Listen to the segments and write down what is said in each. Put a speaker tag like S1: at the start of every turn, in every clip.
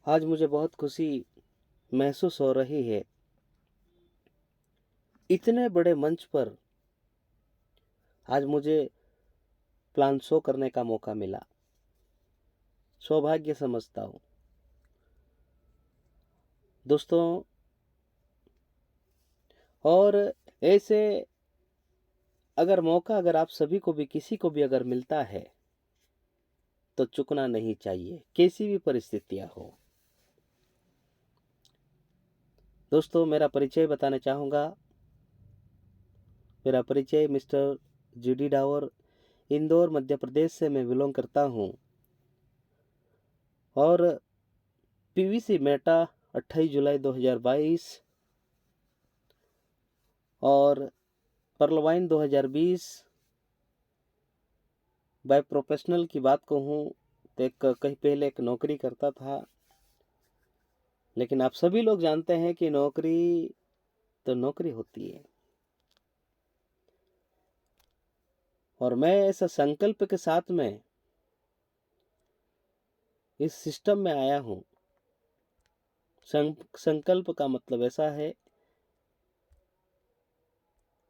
S1: आज मुझे बहुत खुशी महसूस हो रही है। इतने बड़े मंच पर आज मुझे प्लान शो करने का मौका मिला। सौभाग्य समझता हूँ। दोस्तों, और ऐसे अगर आप सभी को भी किसी को भी अगर मिलता है तो चूकना नहीं चाहिए, कैसी भी परिस्थितियां हो। दोस्तों, मेरा परिचय बताना चाहूँगा। मेरा परिचय मिस्टर जीडी डावर, इंदौर मध्य प्रदेश से मैं बिलोंग करता हूँ। और पीवीसी मेटा 28 जुलाई 2022 और पर्लवाइन 2020 बाय प्रोफेशनल की बात कहूँ तो कहीं पहले एक नौकरी करता था। लेकिन आप सभी लोग जानते हैं कि नौकरी तो नौकरी होती है। और मैं ऐसा संकल्प के साथ में इस सिस्टम में आया हूँ। संकल्प का मतलब ऐसा है,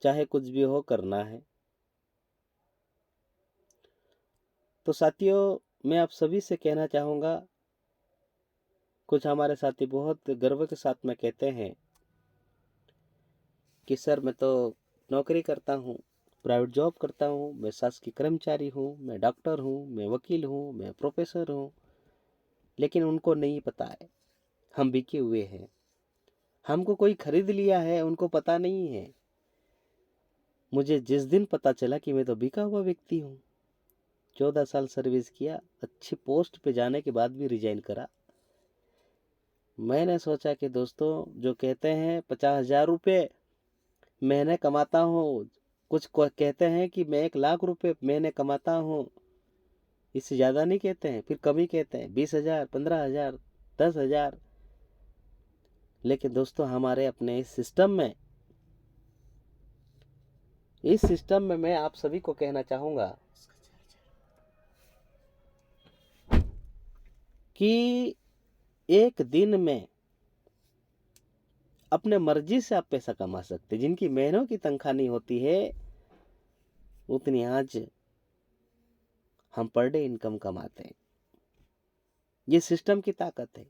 S1: चाहे कुछ भी हो करना है। तो साथियों, मैं आप सभी से कहना चाहूँगा, कुछ हमारे साथी बहुत गर्व के साथ में कहते हैं कि सर मैं तो नौकरी करता हूँ, प्राइवेट जॉब करता हूँ, मैं शासकीय कर्मचारी हूँ, मैं डॉक्टर हूँ, मैं वकील हूँ, मैं प्रोफेसर हूँ। लेकिन उनको नहीं पता है हम बिके हुए हैं। हमको कोई खरीद लिया है, उनको पता नहीं है। मुझे जिस दिन पता चला कि मैं तो बिका हुआ व्यक्ति हूँ। 14 साल सर्विस किया, अच्छी पोस्ट पे जाने के बाद भी रिजाइन करा। मैंने सोचा कि दोस्तों, जो कहते हैं 50,000 रुपये महीने कमाता हूँ, कुछ कहते हैं कि मैं 1,00,000 रुपये महीने कमाता हूँ, इससे ज़्यादा नहीं कहते हैं, फिर कम ही कहते हैं, 20,000, 15,000, 10,000। लेकिन दोस्तों, हमारे अपने इस सिस्टम में मैं आप सभी को कहना चाहूँगा कि एक दिन में अपने मर्जी से आप पैसा कमा सकते। जिनकी महीनों की तनख्वाह नहीं होती है, उतनी आज हम पर डे इनकम कमाते हैं। ये सिस्टम की ताकत है।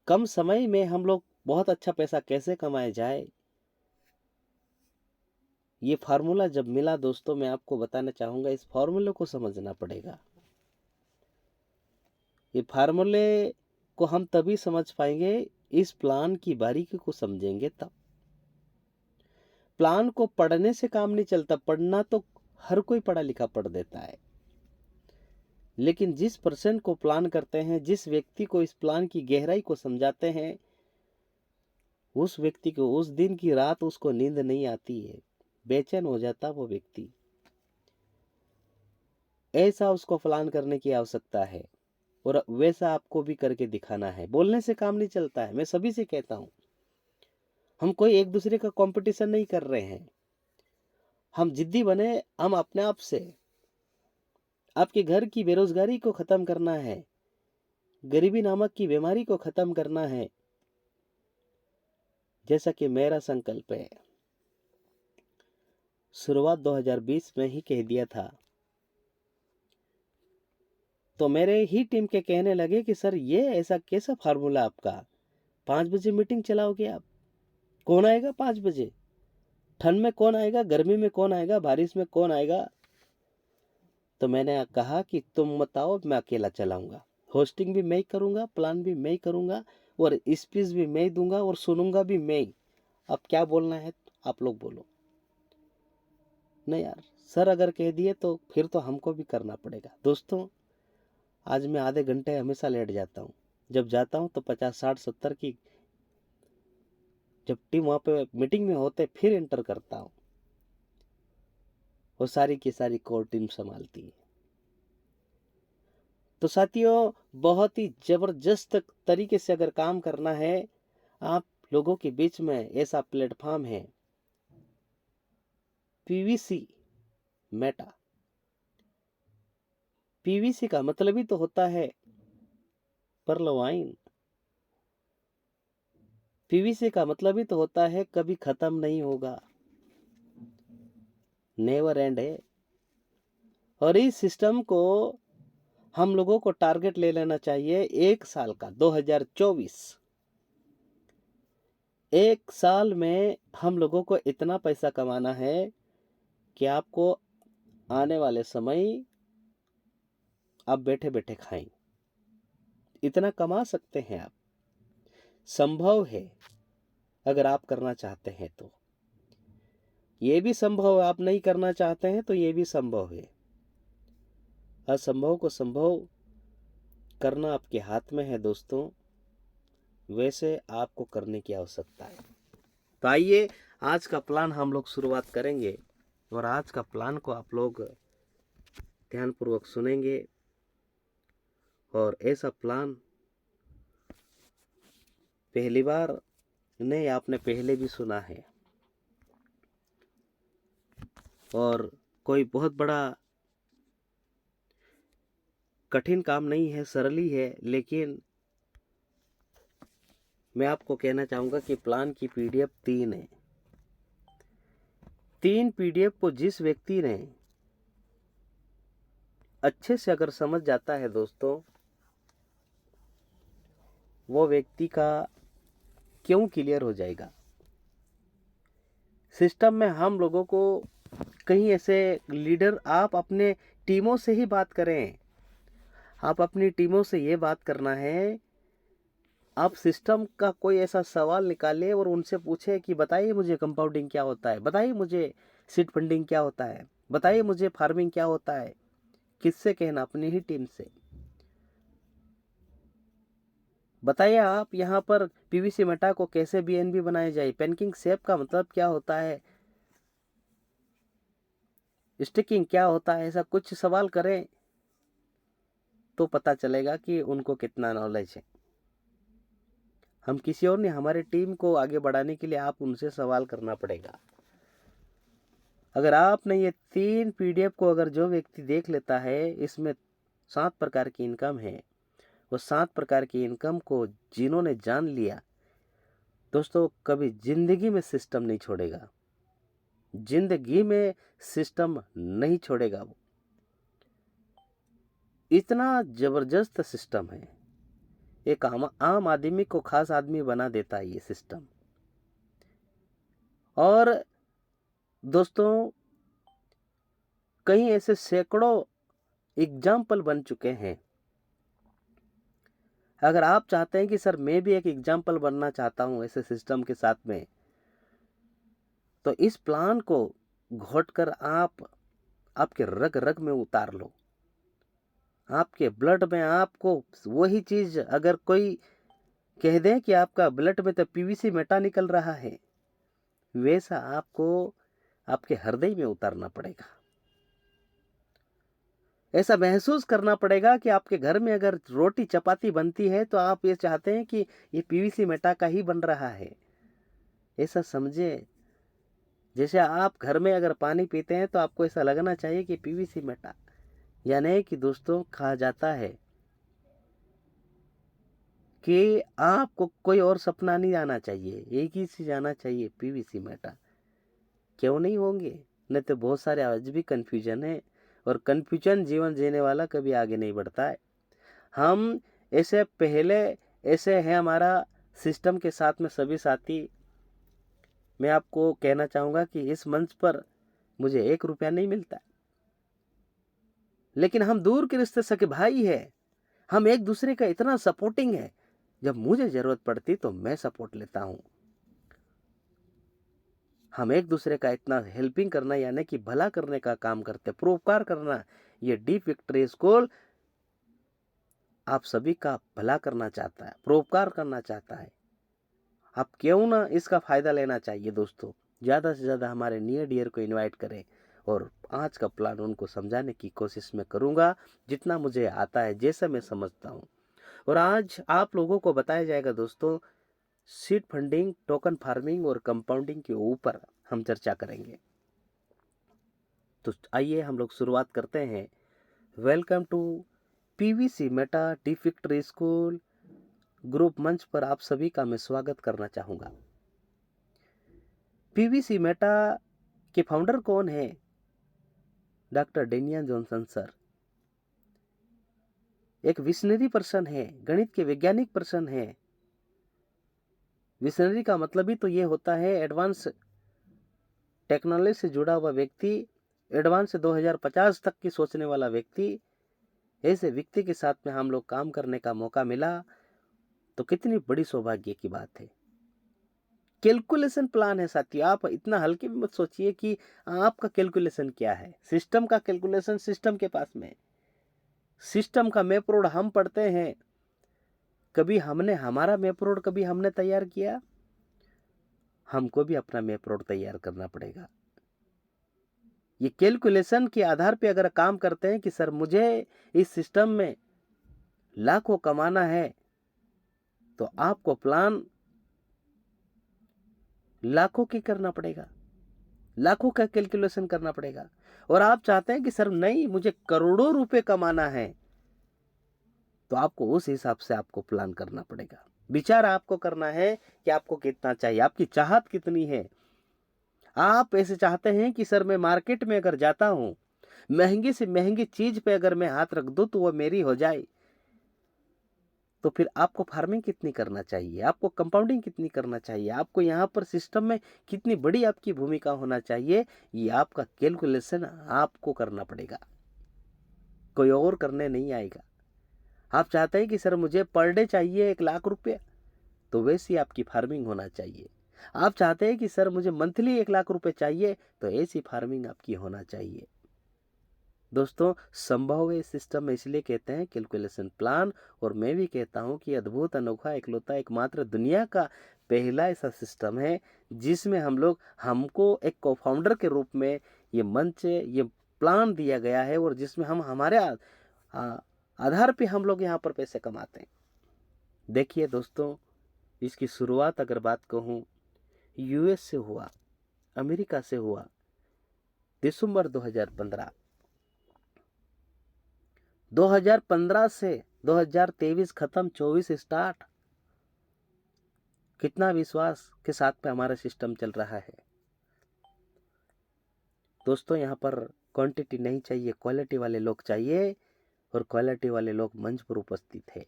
S1: कम समय में हम लोग बहुत अच्छा पैसा कैसे कमाया जाए, ये फार्मूला जब मिला दोस्तों, मैं आपको बताना चाहूँगा, इस फार्मूले को समझना पड़ेगा। ये फार्मूले को हम तभी समझ पाएंगे, इस प्लान की बारीकी को समझेंगे तब। प्लान को पढ़ने से काम नहीं चलता। पढ़ना तो हर कोई पढ़ा लिखा पढ़ देता है। लेकिन जिस पर्सन को प्लान करते हैं, जिस व्यक्ति को इस प्लान की गहराई को समझाते हैं, उस व्यक्ति को उस दिन की रात उसको नींद नहीं आती है, बेचैन हो जाता वो व्यक्ति। ऐसा उसको प्लान करने की आवश्यकता है और वैसा आपको भी करके दिखाना है। बोलने से काम नहीं चलता है। मैं सभी से कहता हूं, हम कोई एक दूसरे का कंपटीशन नहीं कर रहे हैं। हम जिद्दी बने। हम अपने आप से आपके घर की बेरोजगारी को खत्म करना है, गरीबी नामक की बीमारी को खत्म करना है, जैसा कि मेरा संकल्प है। शुरुआत 2020 में ही कह दिया था। तो मेरे ही टीम के कहने लगे कि सर, ये ऐसा कैसा फार्मूला आपका? 5 बजे मीटिंग चलाओगे आप? कौन आएगा 5 बजे? ठंड में कौन आएगा? गर्मी में कौन आएगा? बारिश में कौन आएगा? तो मैंने कहा कि तुम मत आओ, मैं अकेला चलाऊंगा। होस्टिंग भी मैं ही करूंगा, प्लान भी मैं ही करूंगा, और स्पीच भी मैं ही दूंगा, और सुनूंगा भी मैं ही। अब क्या बोलना है आप लोग बोलो। नहीं यार, सर अगर कह दिए तो फिर तो हमको भी करना पड़ेगा। दोस्तों, आज मैं आधे घंटे हमेशा लेट जाता हूँ। जब जाता हूँ तो 50, 60, 70 की जब टीम वहाँ पे मीटिंग में होते फिर एंटर करता हूँ। वो सारी की सारी कोर टीम संभालती है। तो साथियों, बहुत ही जबरदस्त तरीके से अगर काम करना है, आप लोगों के बीच में ऐसा प्लेटफॉर्म है पीवीसी मेटा। पीवीसी का मतलब ही तो होता है पर्ल वाइन। पीवीसी का मतलब ही तो होता है कभी खत्म नहीं होगा, नेवर एंड है। और इस सिस्टम को हम लोगों को टारगेट ले लेना चाहिए 1 साल का, 2024। 1 साल में हम लोगों को इतना पैसा कमाना है कि आपको आने वाले समय आप बैठे बैठे खाएं, इतना कमा सकते हैं आप। संभव है अगर आप करना चाहते हैं तो। ये भी संभव है आप नहीं करना चाहते हैं तो ये भी संभव है। असंभव को संभव करना आपके हाथ में है दोस्तों, वैसे आपको करने की आवश्यकता है। तो आइए आज का प्लान हम लोग शुरुआत करेंगे, और आज का प्लान को आप लोग ध्यानपूर्वक सुनेंगे। और ऐसा प्लान पहली बार नहीं, आपने पहले भी सुना है, और कोई बहुत बड़ा कठिन काम नहीं है, सरल ही है। लेकिन मैं आपको कहना चाहूँगा कि प्लान की पीडीएफ 3 है। 3 पीडीएफ को जिस व्यक्ति ने अच्छे से अगर समझ जाता है दोस्तों, वो व्यक्ति का क्यों क्लियर हो जाएगा। सिस्टम में हम लोगों को कहीं ऐसे लीडर, आप अपने टीमों से ही बात करें। आप अपनी टीमों से ये बात करना है, आप सिस्टम का कोई ऐसा सवाल निकाले और उनसे पूछे कि बताइए मुझे कंपाउंडिंग क्या होता है, बताइए मुझे सीड फंडिंग क्या होता है, बताइए मुझे फार्मिंग क्या होता है। किससे कहना? अपनी ही टीम से। बताइए आप यहाँ पर पीवीसी मेटा को कैसे बीएनबी बनाया जाए, पैनकिंग शेप का मतलब क्या होता है, स्टिकिंग क्या होता है। ऐसा कुछ सवाल करें तो पता चलेगा कि उनको कितना नॉलेज है। हम किसी और नहीं, हमारे टीम को आगे बढ़ाने के लिए आप उनसे सवाल करना पड़ेगा। अगर आपने ये 3 पीडीएफ को अगर जो व्यक्ति देख लेता है, इसमें 7 प्रकार की इनकम है। वो 7 प्रकार की इनकम को जिन्होंने जान लिया दोस्तों, कभी जिंदगी में सिस्टम नहीं छोड़ेगा, जिंदगी में सिस्टम नहीं छोड़ेगा। वो इतना जबरदस्त सिस्टम है, एक आम आदमी को खास आदमी बना देता है ये सिस्टम। और दोस्तों कहीं ऐसे सैकड़ों एग्जाम्पल बन चुके हैं। अगर आप चाहते हैं कि सर मैं भी एक एग्जाम्पल बनना चाहता हूं ऐसे सिस्टम के साथ में, तो इस प्लान को घोटकर आप आपके रग रग में उतार लो। आपके ब्लड में आपको वही चीज, अगर कोई कह दे कि आपका ब्लड में तो पीवीसी मेटा निकल रहा है, वैसा आपको आपके हृदय में उतारना पड़ेगा। ऐसा महसूस करना पड़ेगा कि आपके घर में अगर रोटी चपाती बनती है तो आप ये चाहते हैं कि ये पीवीसी मेटा का ही बन रहा है। ऐसा समझे, जैसे आप घर में अगर पानी पीते हैं तो आपको ऐसा लगना चाहिए कि पीवीसी मेटा। यानी कि दोस्तों कहा जाता है कि आपको कोई और सपना नहीं आना चाहिए, एक ही चीज आना चाहिए, पीवीसी मेटा। क्यों नहीं होंगे? नहीं तो बहुत सारे आज भी कंफ्यूजन है, और कंफ्यूजन जीवन जीने वाला कभी आगे नहीं बढ़ता है। हम ऐसे पहले ऐसे हैं, हमारा सिस्टम के साथ में सभी साथी। मैं आपको कहना चाहूंगा कि इस मंच पर मुझे 1 रुपया नहीं मिलता, लेकिन हम दूर के रिश्ते सके भाई है। हम एक दूसरे का इतना सपोर्टिंग है, जब मुझे जरूरत पड़ती तो मैं सपोर्ट लेता हूं। हम एक दूसरे का इतना हेल्पिंग करना, यानी कि भला करने का काम करते, परोपकार करना। ये डीप विक्ट्री स्कूल आप सभी का भला करना चाहता है, परोपकार करना चाहता है। आप क्यों ना इसका फायदा लेना चाहिए दोस्तों। ज्यादा से ज्यादा हमारे नियर डियर को इनवाइट करें, और आज का प्लान उनको समझाने की कोशिश मैं करूंगा जितना मुझे आता है, जैसा मैं समझता हूं। और आज आप लोगों को बताया जाएगा दोस्तों, सीड फंडिंग, टोकन फार्मिंग और कंपाउंडिंग के ऊपर हम चर्चा करेंगे। तो आइए हम लोग शुरुआत करते हैं। Welcome to PVC meta deep victory school group मंच पर आप सभी का मैं स्वागत करना चाहूंगा। पीवीसी मेटा के फाउंडर कौन है? Doctor Daniel Johnson sir. एक विशनरी पर्सन है, गणित के वैज्ञानिक पर्सन है। विशनरी का मतलब ही तो ये होता है एडवांस टेक्नोलॉजी से जुड़ा हुआ व्यक्ति, एडवांस 2050 तक की सोचने वाला व्यक्ति। ऐसे व्यक्ति के साथ में हम लोग काम करने का मौका मिला तो कितनी बड़ी सौभाग्य की बात है। कैलकुलेशन प्लान है साथियों। आप इतना हल्के में मत सोचिए कि आपका कैलकुलेशन क्या है। सिस्टम का कैलकुलेशन सिस्टम के पास में। सिस्टम का मैप रोड हम पढ़ते हैं, कभी हमने हमारा मैप रोड कभी हमने तैयार किया? हमको भी अपना मैप रोड तैयार करना पड़ेगा। ये कैलकुलेशन के आधार पे अगर काम करते हैं कि सर मुझे इस सिस्टम में लाखों कमाना है, तो आपको प्लान लाखों की करना पड़ेगा, लाखों का कैलकुलेशन करना पड़ेगा। और आप चाहते हैं कि सर नहीं मुझे करोड़ों रुपए कमाना है, तो आपको उस हिसाब से आपको प्लान करना पड़ेगा। विचार आपको करना है कि आपको कितना चाहिए, आपकी चाहत कितनी है। आप ऐसे चाहते हैं कि सर मैं मार्केट में अगर जाता हूं, महंगी से महंगी चीज पे अगर मैं हाथ रख दूं तो वो मेरी हो जाए, तो फिर आपको फार्मिंग कितनी करना चाहिए, आपको कंपाउंडिंग कितनी करना चाहिए, आपको यहाँ पर सिस्टम में कितनी बड़ी आपकी भूमिका होना चाहिए, ये आपका कैलकुलेशन आपको करना पड़ेगा, कोई और करने नहीं आएगा। आप चाहते हैं कि सर मुझे पर डे चाहिए 1 लाख रुपया, तो वैसी आपकी फार्मिंग होना चाहिए। आप चाहते हैं कि सर मुझे मंथली 1 लाख रुपए चाहिए, तो ऐसी फार्मिंग आपकी होना चाहिए। दोस्तों, संभव है सिस्टम में इसलिए कहते हैं कैलकुलेशन प्लान। और मैं भी कहता हूं कि अद्भुत, अनोखा, इकलौता, एकमात्र दुनिया का पहला ऐसा सिस्टम है जिसमें हमको एक को फाउंडर के रूप में ये मंच, ये प्लान दिया गया है, और जिसमें हम हमारे आधार पे हम लोग यहाँ पर पैसे कमाते हैं। देखिए दोस्तों, इसकी शुरुआत अगर बात कहूं, यूएस से हुआ, अमेरिका से हुआ, दिसंबर 2015। 2015 से 2023 खत्म, 24 स्टार्ट। कितना विश्वास के साथ में हमारा सिस्टम चल रहा है। दोस्तों, यहाँ पर क्वांटिटी नहीं चाहिए, क्वालिटी वाले लोग चाहिए, और क्वालिटी वाले लोग मंच पर उपस्थित है।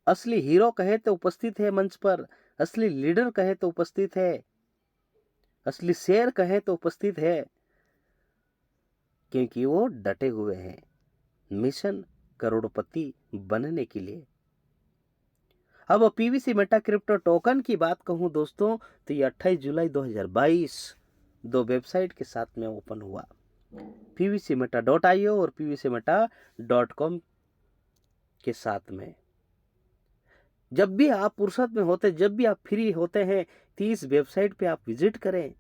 S1: असली हीरो कहे तो उपस्थित है मंच पर, असली लीडर कहे तो उपस्थित है, असली शेर कहे तो उपस्थित है, क्योंकि वो डटे हुए हैं मिशन करोड़पति बनने के लिए। अब पीवीसी मेटा क्रिप्टो टोकन की बात कहूं दोस्तों, तो ये 28 जुलाई 2022 दो वेबसाइट के साथ में ओपन हुआ, pvcmeta.io और pvcmeta.com के साथ में। जब भी आप फुर्सत में होते, जब भी आप फ्री होते हैं, तो इस वेबसाइट पे आप विजिट करें,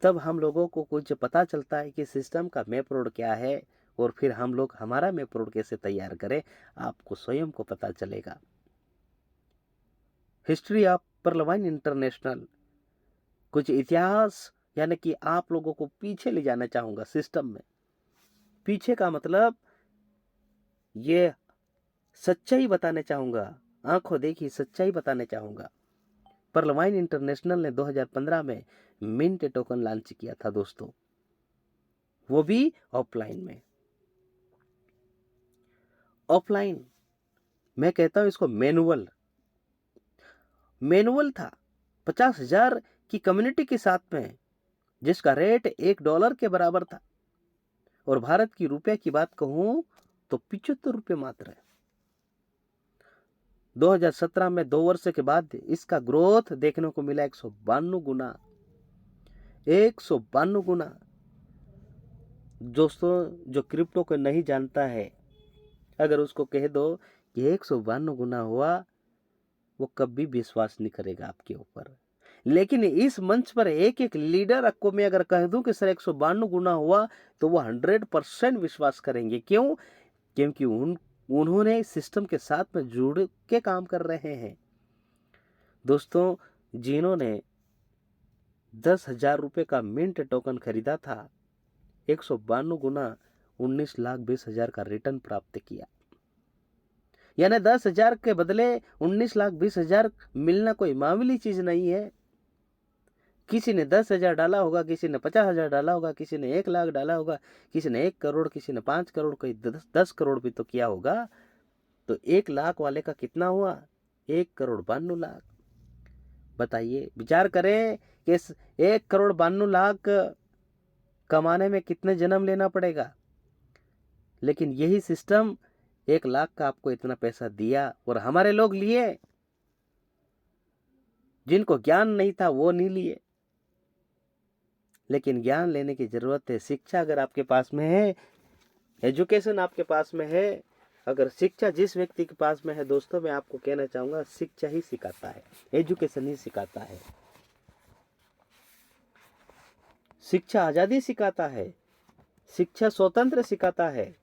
S1: तब हम लोगों को कुछ पता चलता है कि सिस्टम का मैप रोड क्या है, और फिर हम लोग हमारा मैप रोड कैसे तैयार करें, आपको स्वयं को पता चलेगा। हिस्ट्री ऑफ पर्लवाइन इंटरनेशनल, कुछ इतिहास, यानी कि आप लोगों को पीछे ले जाना चाहूंगा सिस्टम में। पीछे का मतलब ये सच्चाई बताने चाहूंगा, आंखों देखी सच्चाई बताने चाहूंगा। पर्लवाइन इंटरनेशनल ने 2015 में मिंट टोकन लॉन्च किया था दोस्तों, वो भी ऑफलाइन में। ऑफलाइन मैं कहता हूं इसको मैनुअल था। 50,000 की कम्युनिटी के साथ में, जिसका रेट $1 के बराबर था, और भारत की रुपये की बात कहूं तो 75 रुपये मात्र है। 2017 में 2 वर्ष के बाद इसका ग्रोथ देखने को मिला 152 गुना। 152 गुना। दोस्तों, जो क्रिप्टो को नहीं जानता है, अगर उसको कह दो कि 152 गुना हुआ, वो कभी विश्वास नहीं करेगा आपके ऊपर। लेकिन इस मंच पर एक एक लीडर को मैं अगर कह दूं कि सर 152 गुना हुआ, तो वो 100% विश्वास करेंगे। क्यों? क्योंकि उन्होंने सिस्टम के साथ में जुड़ के काम कर रहे हैं। दोस्तों, जिन्होंने 10,000 रुपए का मिंट टोकन खरीदा था, 152 गुना 19,20,000 का रिटर्न प्राप्त किया। यानी 10,000 के बदले 19,20,000 मिलना कोई मामूली चीज नहीं है। किसी ने 10,000 डाला होगा, किसी ने 50,000 डाला होगा, किसी ने 1 लाख डाला होगा, किसी ने 1 करोड़, किसी ने 5 करोड़, कोई 10 करोड़ भी तो किया होगा। तो 1 लाख वाले का कितना हुआ? 1,92,00,000। बताइए, विचार करें कि 1,92,00,000 कमाने में कितने जन्म लेना पड़ेगा। लेकिन यही सिस्टम 1 लाख का आपको इतना पैसा दिया और हमारे लोग लिए। जिनको ज्ञान नहीं था वो नहीं लिए। लेकिन ज्ञान लेने की जरूरत है। शिक्षा अगर आपके पास में है, एजुकेशन आपके पास में है, अगर शिक्षा जिस व्यक्ति के पास में है, दोस्तों मैं आपको कहना चाहूंगा, शिक्षा ही सिखाता है, एजुकेशन ही सिखाता है। शिक्षा आजादी सिखाता है, शिक्षा स्वतंत्र सिखाता है।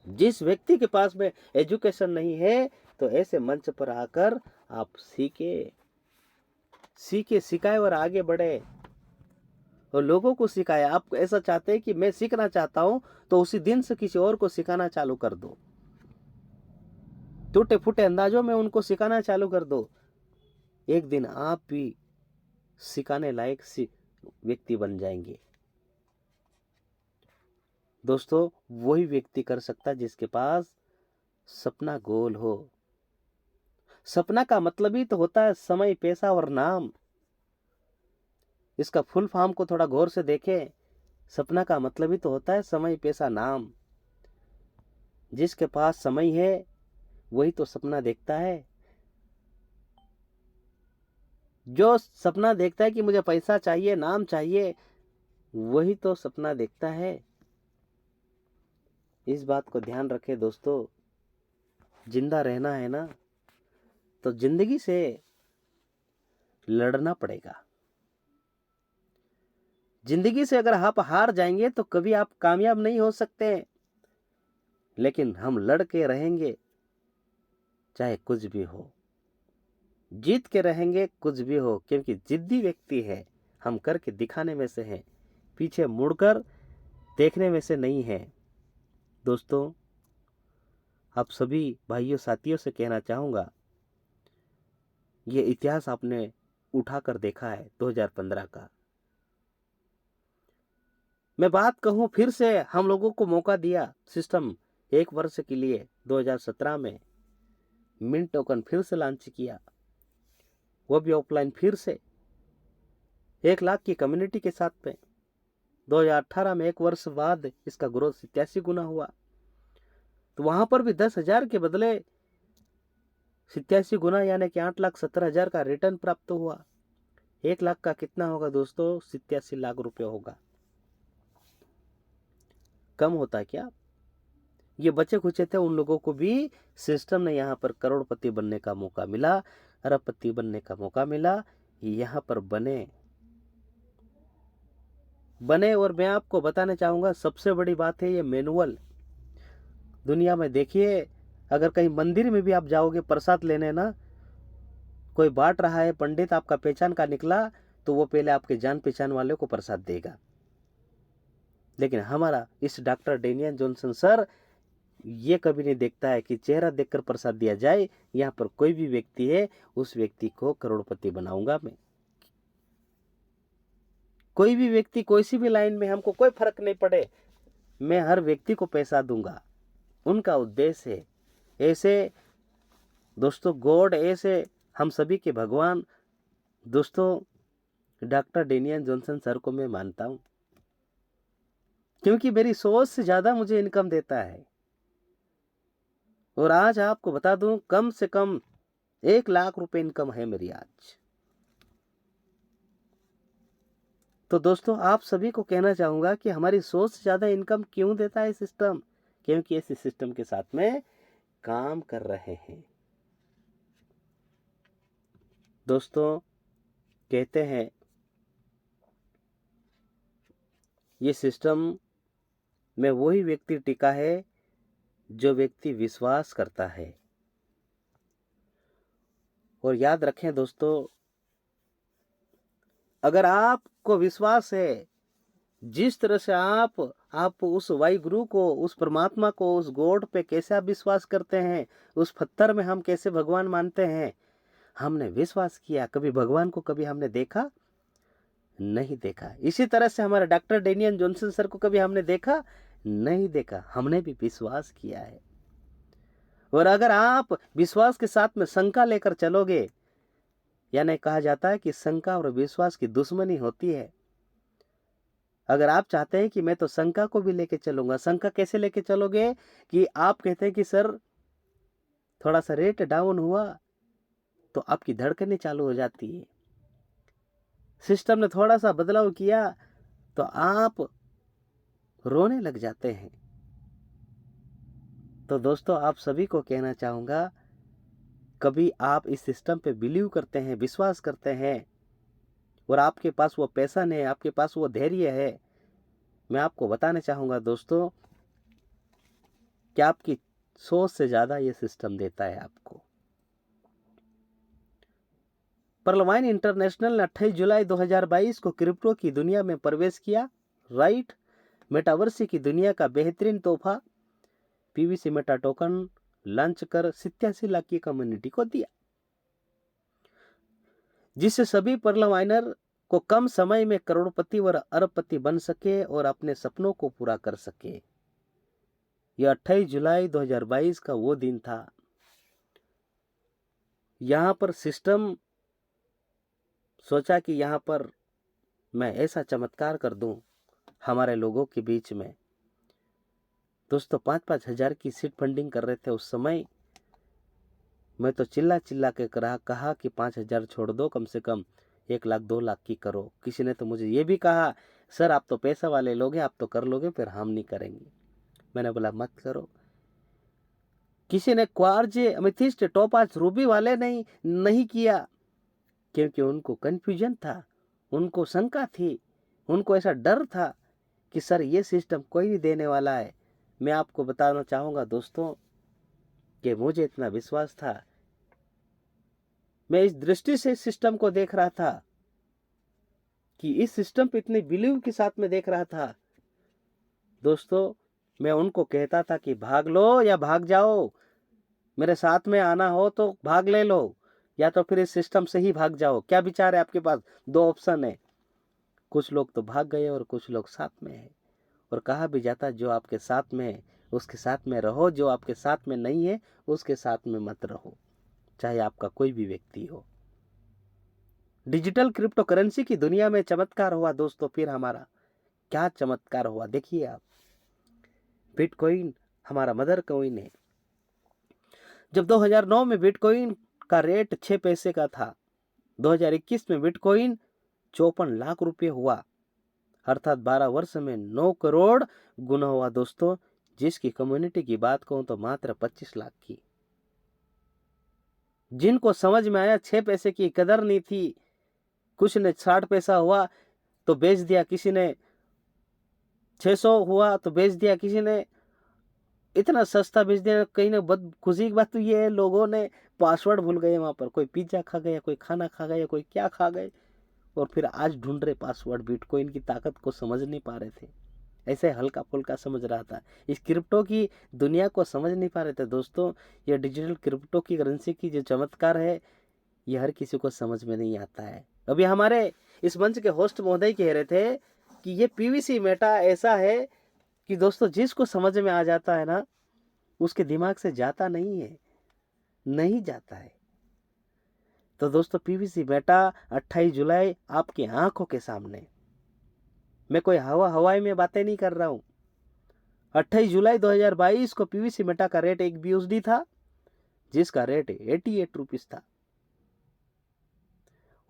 S1: जिस व्यक्ति के पास में एजुकेशन नहीं है तो ऐसे मंच पर आकर आप सीखे, सिखाए और आगे बढ़े और लोगों को सिखाए। आप ऐसा चाहते हैं कि मैं सीखना चाहता हूं तो उसी दिन से किसी और को सिखाना चालू कर दो, टूटे फूटे अंदाजों में उनको सिखाना चालू कर दो। एक दिन आप भी सिखाने लायक व्यक्ति बन जाएंगे। दोस्तों वही व्यक्ति कर सकता है जिसके पास सपना गोल हो। सपना का मतलब ही तो होता है समय, पैसा और नाम। इसका फुल फॉर्म को थोड़ा गौर से देखें। सपना का मतलब ही तो होता है समय, पैसा, नाम। जिसके पास समय है वही तो सपना देखता है। जो सपना देखता है कि मुझे पैसा चाहिए, नाम चाहिए, वही तो सपना देखता है। इस बात को ध्यान रखें दोस्तों। जिंदा रहना है ना तो जिंदगी से लड़ना पड़ेगा। जिंदगी से अगर आप हार जाएंगे तो कभी आप कामयाब नहीं हो सकते। लेकिन हम लड़ के रहेंगे, चाहे कुछ भी हो, जीत के रहेंगे कुछ भी हो, क्योंकि जिद्दी व्यक्ति है, हम करके दिखाने में से हैं, पीछे मुड़कर देखने में से नहीं है। दोस्तों आप सभी भाइयों साथियों से कहना चाहूंगा, ये इतिहास आपने उठाकर देखा है 2015 का। मैं बात कहूं फिर से, हम लोगों को मौका दिया सिस्टम 1 वर्ष के लिए। 2017 में मिंट टोकन फिर से लॉन्च किया, वो भी ऑफलाइन फिर से 1 लाख की कम्युनिटी के साथ में। 2018 में 1 वर्ष बाद इसका ग्रोथ 87 गुना हुआ। तो वहां पर भी 10,000 के बदले 87 गुना यानी कि 8,70,000 का रिटर्न प्राप्त हुआ। 1 लाख का कितना होगा दोस्तों? 87 लाख रुपए होगा। कम होता है क्या? ये बचे खुचे थे, उन लोगों को भी सिस्टम ने यहाँ पर करोड़पति बनने का मौका मिला, अरबपति बनने का मौका मिला। यहाँ पर बने। और मैं आपको बताना चाहूंगा, सबसे बड़ी बात है ये मैनुअल। दुनिया में देखिए, अगर कहीं मंदिर में भी आप जाओगे प्रसाद लेने ना, कोई बांट रहा है, पंडित आपका पहचान का निकला तो वो पहले आपके जान पहचान वाले को प्रसाद देगा। लेकिन हमारा इस डॉक्टर डेनियल जॉनसन सर ये कभी नहीं देखता है कि चेहरा देखकर प्रसाद दिया जाए। यहाँ पर कोई भी व्यक्ति है, उस व्यक्ति को करोड़पति बनाऊंगा मैं। कोई भी व्यक्ति कोई सी भी लाइन में, हमको कोई फर्क नहीं पड़े, मैं हर व्यक्ति को पैसा दूंगा। उनका उद्देश्य है ऐसे। दोस्तों गॉड ऐसे हम सभी के भगवान, दोस्तों डॉक्टर डेनियल जॉनसन सर को मैं मानता हूं, क्योंकि मेरी सोच से ज्यादा मुझे इनकम देता है। और आज आपको बता दूं, कम से कम 1 लाख रुपए इनकम है मेरी आज। तो दोस्तों आप सभी को कहना चाहूंगा कि हमारी सोच से ज्यादा इनकम क्यों देता है सिस्टम? क्योंकि इस सिस्टम के साथ में काम कर रहे हैं। दोस्तों कहते हैं ये सिस्टम में वही व्यक्ति टिका है जो व्यक्ति विश्वास करता है। और याद रखें दोस्तों, अगर आपको विश्वास है जिस तरह से आप उस वाहिगुरु को, उस परमात्मा को, उस गॉड पे कैसे आप विश्वास करते हैं, उस पत्थर में हम कैसे भगवान मानते हैं, हमने विश्वास किया। कभी भगवान को कभी हमने देखा नहीं देखा। इसी तरह से हमारे डॉक्टर डेनियल जॉनसन सर को कभी हमने देखा नहीं देखा, हमने भी विश्वास किया है। और अगर आप विश्वास के साथ में शंका लेकर चलोगे, यानी कहा जाता है कि शंका और विश्वास की दुश्मनी होती है। अगर आप चाहते हैं कि मैं तो शंका को भी लेके चलूंगा, शंका कैसे लेके चलोगे कि आप कहते हैं कि सर थोड़ा सा रेट डाउन हुआ तो आपकी धड़कनें चालू हो जाती है। सिस्टम ने थोड़ा सा बदलाव किया तो आप रोने लग जाते हैं। तो दोस्तों, आप सभी को कहना चाहूंगा, कभी आप इस सिस्टम पे बिलीव करते हैं, विश्वास करते हैं, और आपके पास वो पैशन है, आपके पास वो धैर्य है, मैं आपको बताना चाहूंगा दोस्तों कि आपकी सोच से ज्यादा ये सिस्टम देता है आपको। पर्लवाइन इंटरनेशनल ने 28 जुलाई 2022 को क्रिप्टो की दुनिया में प्रवेश किया। राइट, मेटावर्स की दुनिया का बेहतरीन तोहफा पीवीसी मेटा टोकन लॉन्च कर 87 लाख की कम्युनिटी को दिया, जिससे सभी पर्लवाइनर को कम समय में करोड़पति और अरबपति बन सके और अपने सपनों को पूरा कर सके। यह 28 जुलाई 2022 का वो दिन था। यहां पर सिस्टम सोचा कि यहां पर मैं ऐसा चमत्कार कर दूं हमारे लोगों के बीच में। दोस्तों, 5-5 हजार की सीट फंडिंग कर रहे थे उस समय। मैं तो चिल्ला चिल्ला के कहा कि 5,000 छोड़ दो, कम से कम 1 लाख 2 लाख की करो। किसी ने तो मुझे ये भी कहा, सर आप तो पैसा वाले लोग हैं, आप तो कर लोगे, फिर हम नहीं करेंगे। मैंने बोला मत करो। किसी ने क्वार्ज, अमेथिस्ट, टोपाज, रूबी वाले नहीं किया, क्योंकि उनको कंफ्यूजन था, उनको शंका थी, उनको ऐसा डर था कि सर ये सिस्टम कोई नहीं देने वाला है। मैं आपको बताना चाहूंगा दोस्तों कि मुझे इतना विश्वास था, मैं इस दृष्टि से सिस्टम को देख रहा था कि इस सिस्टम पे इतने बिलीव के साथ में देख रहा था। दोस्तों, मैं उनको कहता था कि भाग लो या भाग जाओ, मेरे साथ में आना हो तो भाग ले लो, या तो फिर इस सिस्टम से ही भाग जाओ। क्या विचार है आपके पास? 2 ऑप्शन है। कुछ लोग तो भाग गए और कुछ लोग साथ में है। और कहा भी जाता, जो आपके साथ में है उसके साथ में रहो, जो आपके साथ में नहीं है उसके साथ में मत रहो, चाहे आपका कोई भी व्यक्ति हो। डिजिटल क्रिप्टो करेंसी की दुनिया में चमत्कार हुआ दोस्तों। फिर हमारा क्या चमत्कार हुआ देखिए आप। बिटकॉइन हमारा मदर कॉइन है। जब 2009 में बिटकॉइन का रेट 6 पैसे का था, 2021 में बिटकॉइन 54 लाख रुपए हुआ, अर्थात 12 वर्ष में 9 करोड़ गुना हुआ दोस्तों। जिसकी कम्युनिटी की बात कहूं तो मात्र 25 लाख की। जिनको समझ में आया 6 पैसे की कदर नहीं थी, कुछ ने 60 पैसा हुआ तो बेच दिया, किसी ने 600 हुआ तो बेच दिया, किसी ने इतना सस्ता बेच दिया। कहीं ना बद खुशी की बात तो ये है, लोगों ने पासवर्ड भूल गए वहां पर। कोई पिज्जा खा गया, कोई खाना खा गया, कोई क्या खा गए, और फिर आज ढूंढ रहे पासवर्ड। बिटकॉइन की ताकत को समझ नहीं पा रहे थे, ऐसे हल्का फुल्का समझ रहा था। इस क्रिप्टो की दुनिया को समझ नहीं पा रहे थे दोस्तों। ये डिजिटल क्रिप्टो की करेंसी की जो चमत्कार है, ये हर किसी को समझ में नहीं आता है। अभी हमारे इस मंच के होस्ट महोदय कह रहे थे कि ये पीवीसी मेटा ऐसा है कि दोस्तों जिसको समझ में आ जाता है ना, उसके दिमाग से जाता नहीं है, नहीं जाता है। तो दोस्तों, पीवीसी मेटा 28 जुलाई आपकी आंखों के सामने। मैं कोई हवाई में बातें नहीं कर रहा हूं। 28 जुलाई 2022 को पीवीसी मेटा का रेट 1 BUSD था, जिसका रेट 88 रुपीज था।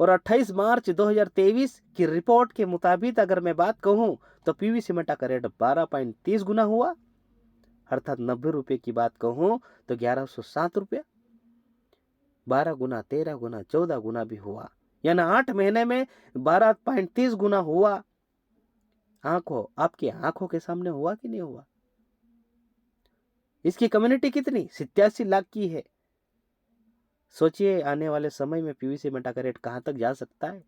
S1: और 28 मार्च 2023 की रिपोर्ट के मुताबिक अगर मैं बात कहूं तो पीवीसी मेटा का रेट 12.30 गुना हुआ, अर्थात 90 रुपए की बात कहूं तो 1107 रुपया। 12 गुना, 13 गुना, 14 गुना भी हुआ, यानी 8 महीने में 12.30 गुना हुआ। आपकी आंखों के सामने हुआ कि नहीं हुआ? इसकी कम्युनिटी कितनी? 87 लाख की है। सोचिए आने वाले समय में पीवीसी मेटा का रेट कहां तक जा सकता है।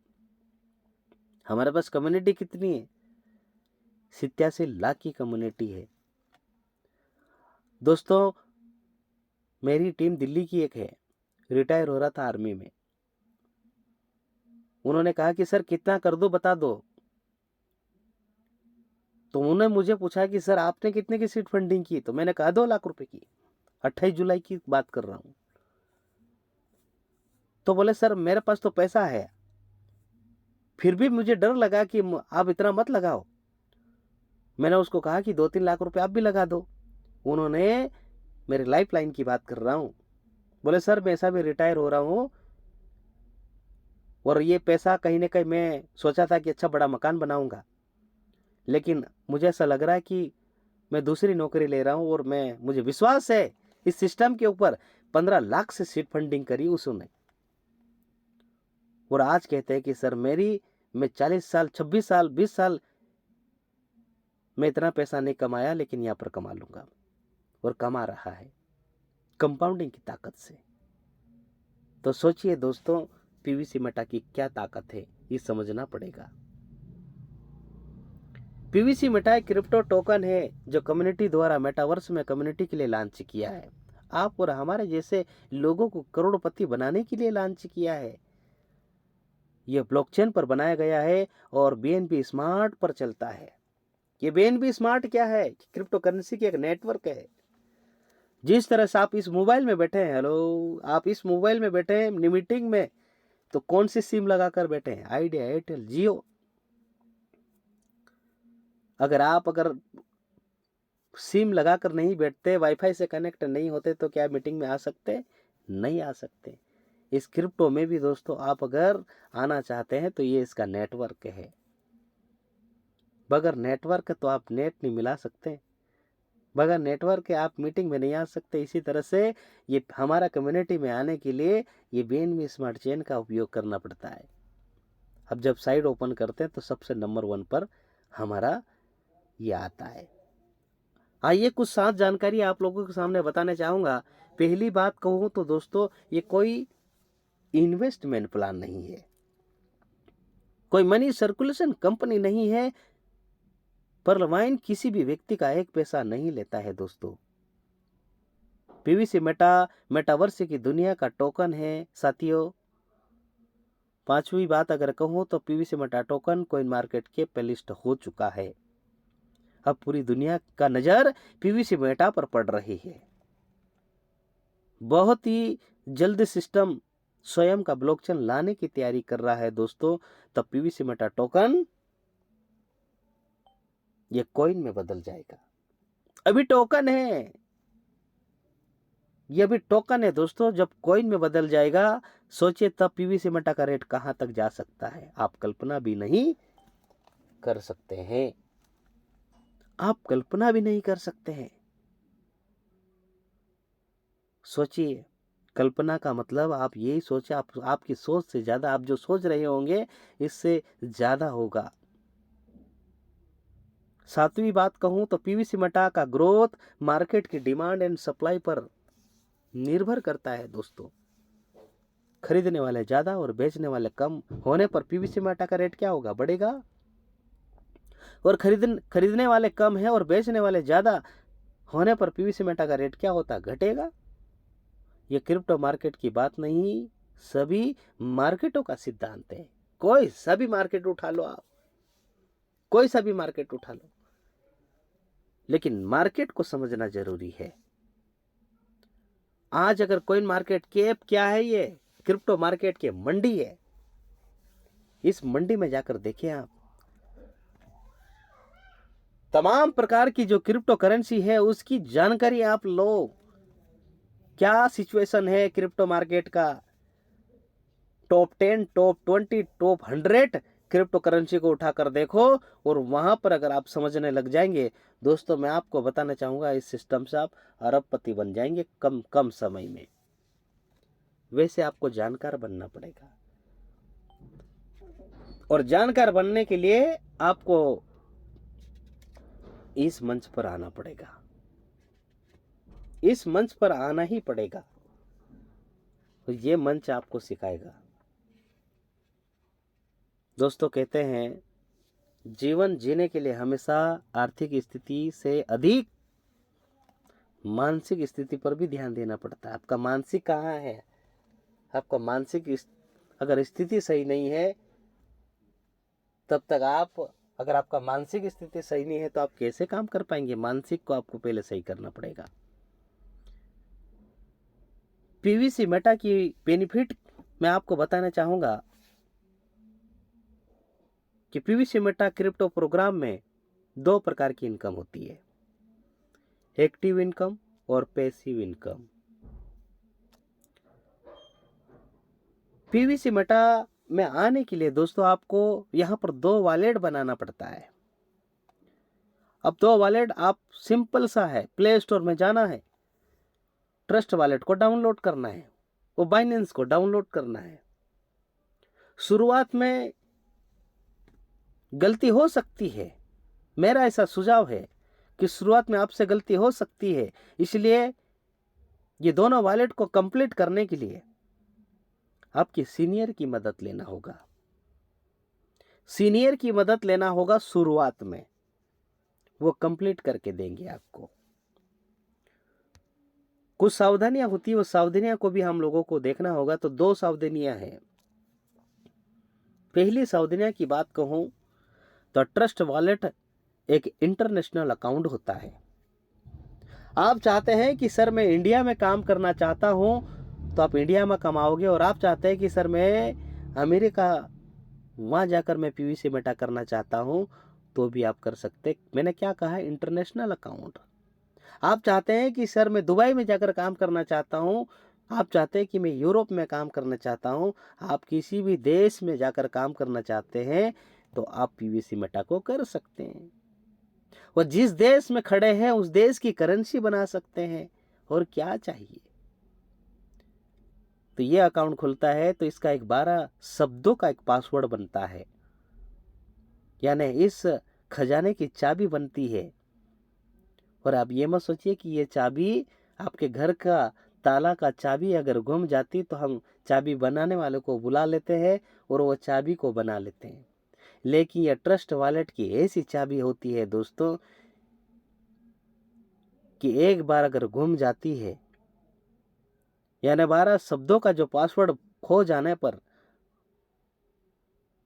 S1: हमारे पास कम्युनिटी कितनी है? 87 लाख की कम्युनिटी है दोस्तों। मेरी टीम दिल्ली की एक है, रिटायर हो रहा था आर्मी में। उन्होंने कहा कि सर कितना कर दो बता दो। तो उन्होंने मुझे पूछा कि सर आपने कितने की सीट फंडिंग की, तो मैंने कहा 2 लाख रुपए की। 28 जुलाई की बात कर रहा हूं। तो बोले सर मेरे पास तो पैसा है, फिर भी मुझे डर लगा कि आप इतना मत लगाओ। मैंने उसको कहा कि 2-3 लाख रुपए आप भी लगा दो। उन्होंने, मेरे लाइफ लाइन की बात कर रहा हूं, बोले सर मैं ऐसा भी रिटायर हो रहा हूं और ये पैसा कहीं ना कहीं मैं सोचा था कि अच्छा बड़ा मकान बनाऊंगा, लेकिन मुझे ऐसा लग रहा है कि मैं दूसरी नौकरी ले रहा हूं और मुझे विश्वास है इस सिस्टम के ऊपर। 15 लाख से सीट फंडिंग करी उसने, और आज कहते हैं कि सर मैं 40 साल 26 साल 20 साल मैं इतना पैसा नहीं कमाया, लेकिन यहां पर कमा लूंगा, और कमा रहा है कंपाउंडिंग की ताकत से। तो सोचिए दोस्तों, पीवीसी मेटा की क्या ताकत है, ये समझना पड़ेगा। पीवीसी मेटा एक क्रिप्टो टोकन है जो कम्युनिटी द्वारा मेटावर्स में कम्युनिटी के लिए लॉन्च किया है। आप और हमारे जैसे लोगों को करोड़पति बनाने के लिए लॉन्च किया है। यह ब्लॉकचेन पर बनाया गया है और बीएनबी स्मार्ट पर चलता है। ये बीएनबी स्मार्ट क्या है? क्रिप्टो करेंसी की एक नेटवर्क है। जिस तरह से आप इस मोबाइल में बैठे हैं, हेलो, आप इस मोबाइल में बैठे हैं मीटिंग में, तो कौन सी सिम लगाकर बैठे हैं? आइडिया, एयरटेल, जियो। अगर सिम लगाकर नहीं बैठते, वाईफाई से कनेक्ट नहीं होते, तो क्या मीटिंग में आ सकते? नहीं आ सकते। इस क्रिप्टो में भी दोस्तों आप अगर आना चाहते हैं तो ये इसका नेटवर्क है। बगैर नेटवर्क तो आप नेट नहीं मिला सकते, बगैर नेटवर्क के आप मीटिंग में नहीं आ सकते। इसी तरह से ये हमारा कम्युनिटी में आने के लिए ये बीएनबी स्मार्ट चेन का उपयोग करना पड़ता है। अब जब साइट ओपन करते हैं तो सबसे नंबर 1 पर हमारा ये आता है। आइए कुछ 7 जानकारी आप लोगों के सामने बताना चाहूंगा। पहली बात कहूं तो दोस्तों, ये कोई इन्वेस्टमेंट प्लान नहीं है, कोई मनी सर्कुलेशन कंपनी नहीं है। परवाइन किसी भी व्यक्ति का एक पैसा नहीं लेता है दोस्तों। पीवीसी मेटा मेटावर्स की दुनिया का टोकन है साथियों। पांचवी बात अगर कहूं तो PVC Meta token coin market के पे लिस्ट हो चुका है। अब पूरी दुनिया का नजर पीवीसी मेटा पर पड़ रही है। बहुत ही जल्द सिस्टम स्वयं का ब्लॉकचेन लाने की तैयारी कर रहा है दोस्तों। तब पीवीसी मेटा टोकन ये कॉइन में बदल जाएगा। अभी टोकन है, ये अभी टोकन है दोस्तों। जब कॉइन में बदल जाएगा, सोचिए तब पीवीसी मेटा का रेट कहां तक जा सकता है, आप कल्पना भी नहीं कर सकते हैं। आप कल्पना भी नहीं कर सकते हैं। सोचिए, कल्पना का मतलब आप यही सोचे, आपकी सोच से ज्यादा, आप जो सोच रहे होंगे इससे ज्यादा होगा। सातवीं बात कहूं तो पीवीसी मेटा का ग्रोथ मार्केट की डिमांड एंड सप्लाई पर निर्भर करता है दोस्तों। खरीदने वाले ज्यादा और बेचने वाले कम होने पर पीवीसी मेटा का रेट क्या होगा? बढ़ेगा। और खरीदने वाले कम है और बेचने वाले ज्यादा होने पर पीवीसी मेटा का रेट क्या होता? घटेगा। ये क्रिप्टो मार्केट की बात नहीं, सभी मार्केटों का सिद्धांत है। कोई सा भी मार्केट उठा लो आप, कोई सा भी मार्केट उठा लो, लेकिन मार्केट को समझना जरूरी है। आज अगर कॉइन मार्केट कैप क्या है? ये क्रिप्टो मार्केट की मंडी है। इस मंडी में जाकर देखें आप, तमाम प्रकार की जो क्रिप्टो करेंसी है उसकी जानकारी आप लो। क्या सिचुएशन है क्रिप्टो मार्केट का? Top 10, top 20, top 100 crypto currency को उठाकर देखो, और वहां पर अगर आप समझने लग जाएंगे दोस्तों, मैं आपको बताना चाहूंगा इस सिस्टम से आप अरबपति बन जाएंगे कम कम समय में। वैसे आपको जानकार बनना पड़ेगा, और जानकार बनने के लिए आपको इस मंच पर आना पड़ेगा, इस मंच पर आना ही पड़ेगा। तो ये मंच आपको सिखाएगा। दोस्तों कहते हैं जीवन जीने के लिए हमेशा आर्थिक स्थिति से अधिक मानसिक स्थिति पर भी ध्यान देना पड़ता है। आपका मानसिक कहाँ है? आपका मानसिक अगर स्थिति सही नहीं है, तब तक आप, अगर आपका मानसिक स्थिति सही नहीं है तो आप कैसे काम कर पाएंगे? मानसिक को आपको पहले सही करना पड़ेगा। पीवीसी मेटा की बेनिफिट मैं आपको बताना चाहूंगा कि पीवीसी मेटा क्रिप्टो प्रोग्राम में 2 प्रकार की इनकम होती है, एक्टिव इनकम और पैसिव इनकम। पीवीसी मेटा में आने के लिए दोस्तों आपको यहां पर 2 वॉलेट बनाना पड़ता है। अब 2 वॉलेट आप सिंपल सा है, प्ले स्टोर में जाना है, ट्रस्ट वॉलेट को डाउनलोड करना है, वो बाइनेंस को डाउनलोड करना है। शुरुआत में गलती हो सकती है, मेरा ऐसा सुझाव है कि शुरुआत में आपसे गलती हो सकती है, इसलिए ये दोनों वॉलेट को कंप्लीट करने के लिए आपके सीनियर की मदद लेना होगा। सीनियर की मदद लेना होगा शुरुआत में, वो कंप्लीट करके देंगे आपको। कुछ सावधानियां होती है, वो सावधानियां को भी हम लोगों को देखना होगा। तो 2 सावधानियां हैं। पहली सावधानियां की बात कहूं तो ट्रस्ट वॉलेट एक इंटरनेशनल अकाउंट होता है। आप चाहते हैं कि सर मैं इंडिया में काम करना चाहता हूं, तो आप इंडिया में कमाओगे, और आप चाहते हैं कि सर मैं अमेरिका वहां जाकर मैं पीवीसी मेटा करना चाहता हूं, तो भी आप कर सकते। मैंने क्या कहा है? International account. आप चाहते हैं कि सर मैं दुबई में जाकर काम करना चाहता हूं, आप चाहते हैं कि मैं यूरोप में काम करना चाहता हूं, आप किसी भी देश में जाकर काम करना चाहते हैं, तो आप पीवीसी मेटा को कर सकते हैं। वो जिस देश में खड़े हैं उस देश की करेंसी बना सकते हैं, और क्या चाहिए। तो ये अकाउंट खुलता है तो इसका एक 12 शब्दों का एक पासवर्ड बनता है, यानी इस खजाने की चाबी बनती है। और आप ये मत सोचिए कि ये चाबी आपके घर का ताला का चाबी अगर गुम जाती तो हम चाबी बनाने वाले को बुला लेते हैं और वो चाबी को बना लेते हैं। लेकिन यह ट्रस्ट वॉलेट की ऐसी चाबी होती है दोस्तों कि एक बार अगर गुम जाती है, यानी 12 शब्दों का जो पासवर्ड खो जाने पर,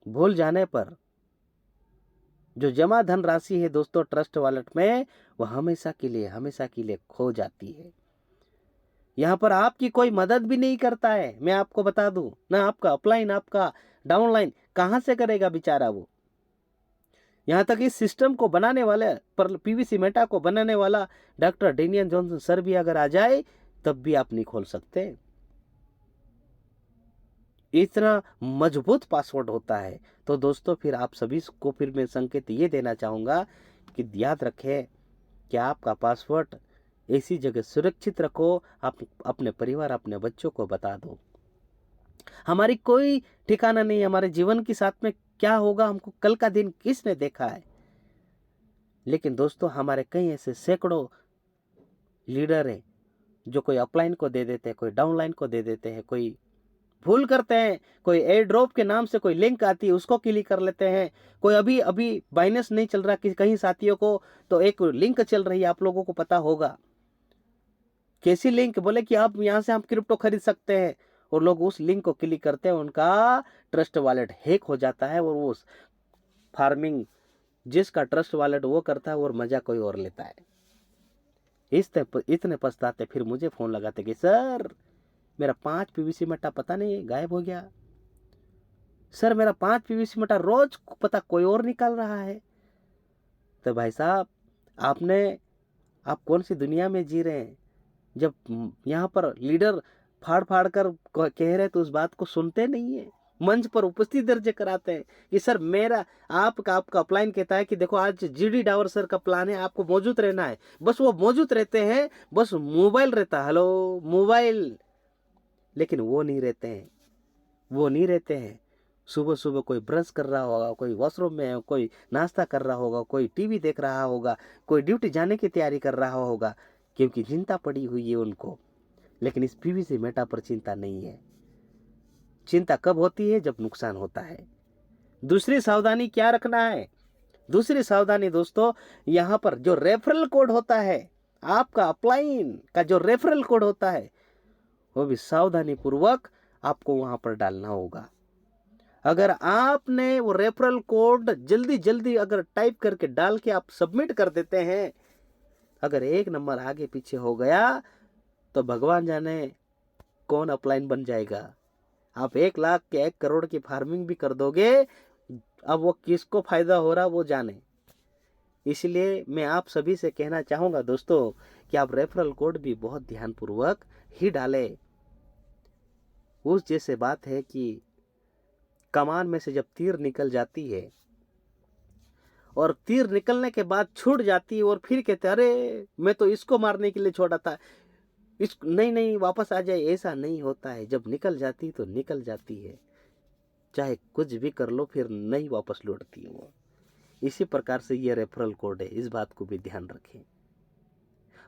S1: भूल जाने पर, जो जमा धन राशि है दोस्तों ट्रस्ट वॉलेट में, वह हमेशा के लिए खो जाती है। यहां पर आपकी कोई मदद भी नहीं करता है, मैं आपको बता दूं ना। आपका अपलाइन, आपका डाउनलाइन कहां से करेगा बेचारा वो। यहां तक इस सिस्टम को बनाने वाले, पर पीवीसी मेटा को बनाने वाला डॉक्टर डेनियल जॉनसन सर भी अगर आ जाए तब भी आप नहीं खोल सकते। इतना मजबूत पासवर्ड होता है। तो दोस्तों फिर आप सभी को फिर मैं संकेत ये देना चाहूंगा कि याद रखें कि आपका पासवर्ड ऐसी जगह सुरक्षित रखो, आप अपने परिवार, अपने बच्चों को बता दो। हमारी कोई ठिकाना नहीं, हमारे जीवन के साथ में क्या होगा हमको कल का दिन किसने देखा है। लेकिन दोस्तों हमारे कई ऐसे सैकड़ों लीडर हैं जो कोई अपलाइन को दे देते हैं, कोई डाउनलाइन को दे देते हैं, कोई भूल करते हैं, कोई एयर ड्रॉप के नाम से कोई लिंक आती है उसको क्लिक कर लेते हैं, कोई अभी अभी बाइनेंस नहीं चल रहा कि कहीं साथियों को, तो एक लिंक चल रही है, आप लोगों को पता होगा कैसी लिंक, बोले कि आप यहां से हम क्रिप्टो खरीद सकते हैं, और लोग उस लिंक को क्लिक करते हैं, उनका ट्रस्ट वॉलेट हैक हो जाता है, और वो फार्मिंग जिसका ट्रस्ट वॉलेट वो करता है और मजा कोई और लेता है। इतने पछताते फिर मुझे फोन लगाते कि सर मेरा 5 पीवीसी मेटा पता नहीं गायब हो गया, सर मेरा 5 पीवीसी मेटा रोज पता कोई और निकाल रहा है। तो भाई साहब आप कौन सी दुनिया में जी रहे हैं? जब यहाँ पर लीडर फाड़ फाड़ कर कह रहे तो उस बात को सुनते नहीं है, मंच पर उपस्थित दर्ज कराते हैं कि सर मेरा आपका अपलाइन कहता है कि देखो आज जीडी डावर सर का प्लान है, आपको मौजूद रहना है। बस वो मौजूद रहते हैं, बस मोबाइल रहता है, हेलो मोबाइल, लेकिन वो नहीं रहते हैं। सुबह सुबह कोई ब्रश कर रहा होगा, कोई वॉशरूम में है, कोई नाश्ता कर रहा होगा, कोई टीवी देख रहा होगा, कोई ड्यूटी जाने की तैयारी कर रहा होगा, क्योंकि चिंता पड़ी हुई है उनको। लेकिन इस पीवीसी मेटा पर चिंता नहीं है। चिंता कब होती है? जब नुकसान होता है। दूसरी सावधानी क्या रखना है? दूसरी सावधानी दोस्तों, यहाँ पर जो रेफरल कोड होता है, आपका अपलाइन का जो रेफरल कोड होता है, वो भी सावधानी पूर्वक आपको वहां पर डालना होगा। अगर आपने वो रेफरल कोड जल्दी जल्दी अगर टाइप करके डाल के आप सबमिट कर देते हैं, अगर एक नंबर आगे पीछे हो गया तो भगवान जाने कौन अपलाइन बन जाएगा। आप 1 लाख के 1 करोड़ की फार्मिंग भी कर दोगे, अब वो किसको फायदा हो रहा वो जाने। इसलिए मैं आप सभी से कहना चाहूंगा दोस्तों कि आप रेफरल कोड भी बहुत ध्यानपूर्वक ही डालें। उस जैसे बात है कि कमान में से जब तीर निकल जाती है और तीर निकलने के बाद छूट जाती है और फिर कहते अरे मैं तो इसको मारने के लिए छोड़ा था, इस नहीं नहीं वापस आ जाए, ऐसा नहीं होता है। जब निकल जाती तो निकल जाती है, चाहे कुछ भी कर लो फिर नहीं वापस लौटती है वो। इसी प्रकार से ये रेफरल कोड है, इस बात को भी ध्यान रखें।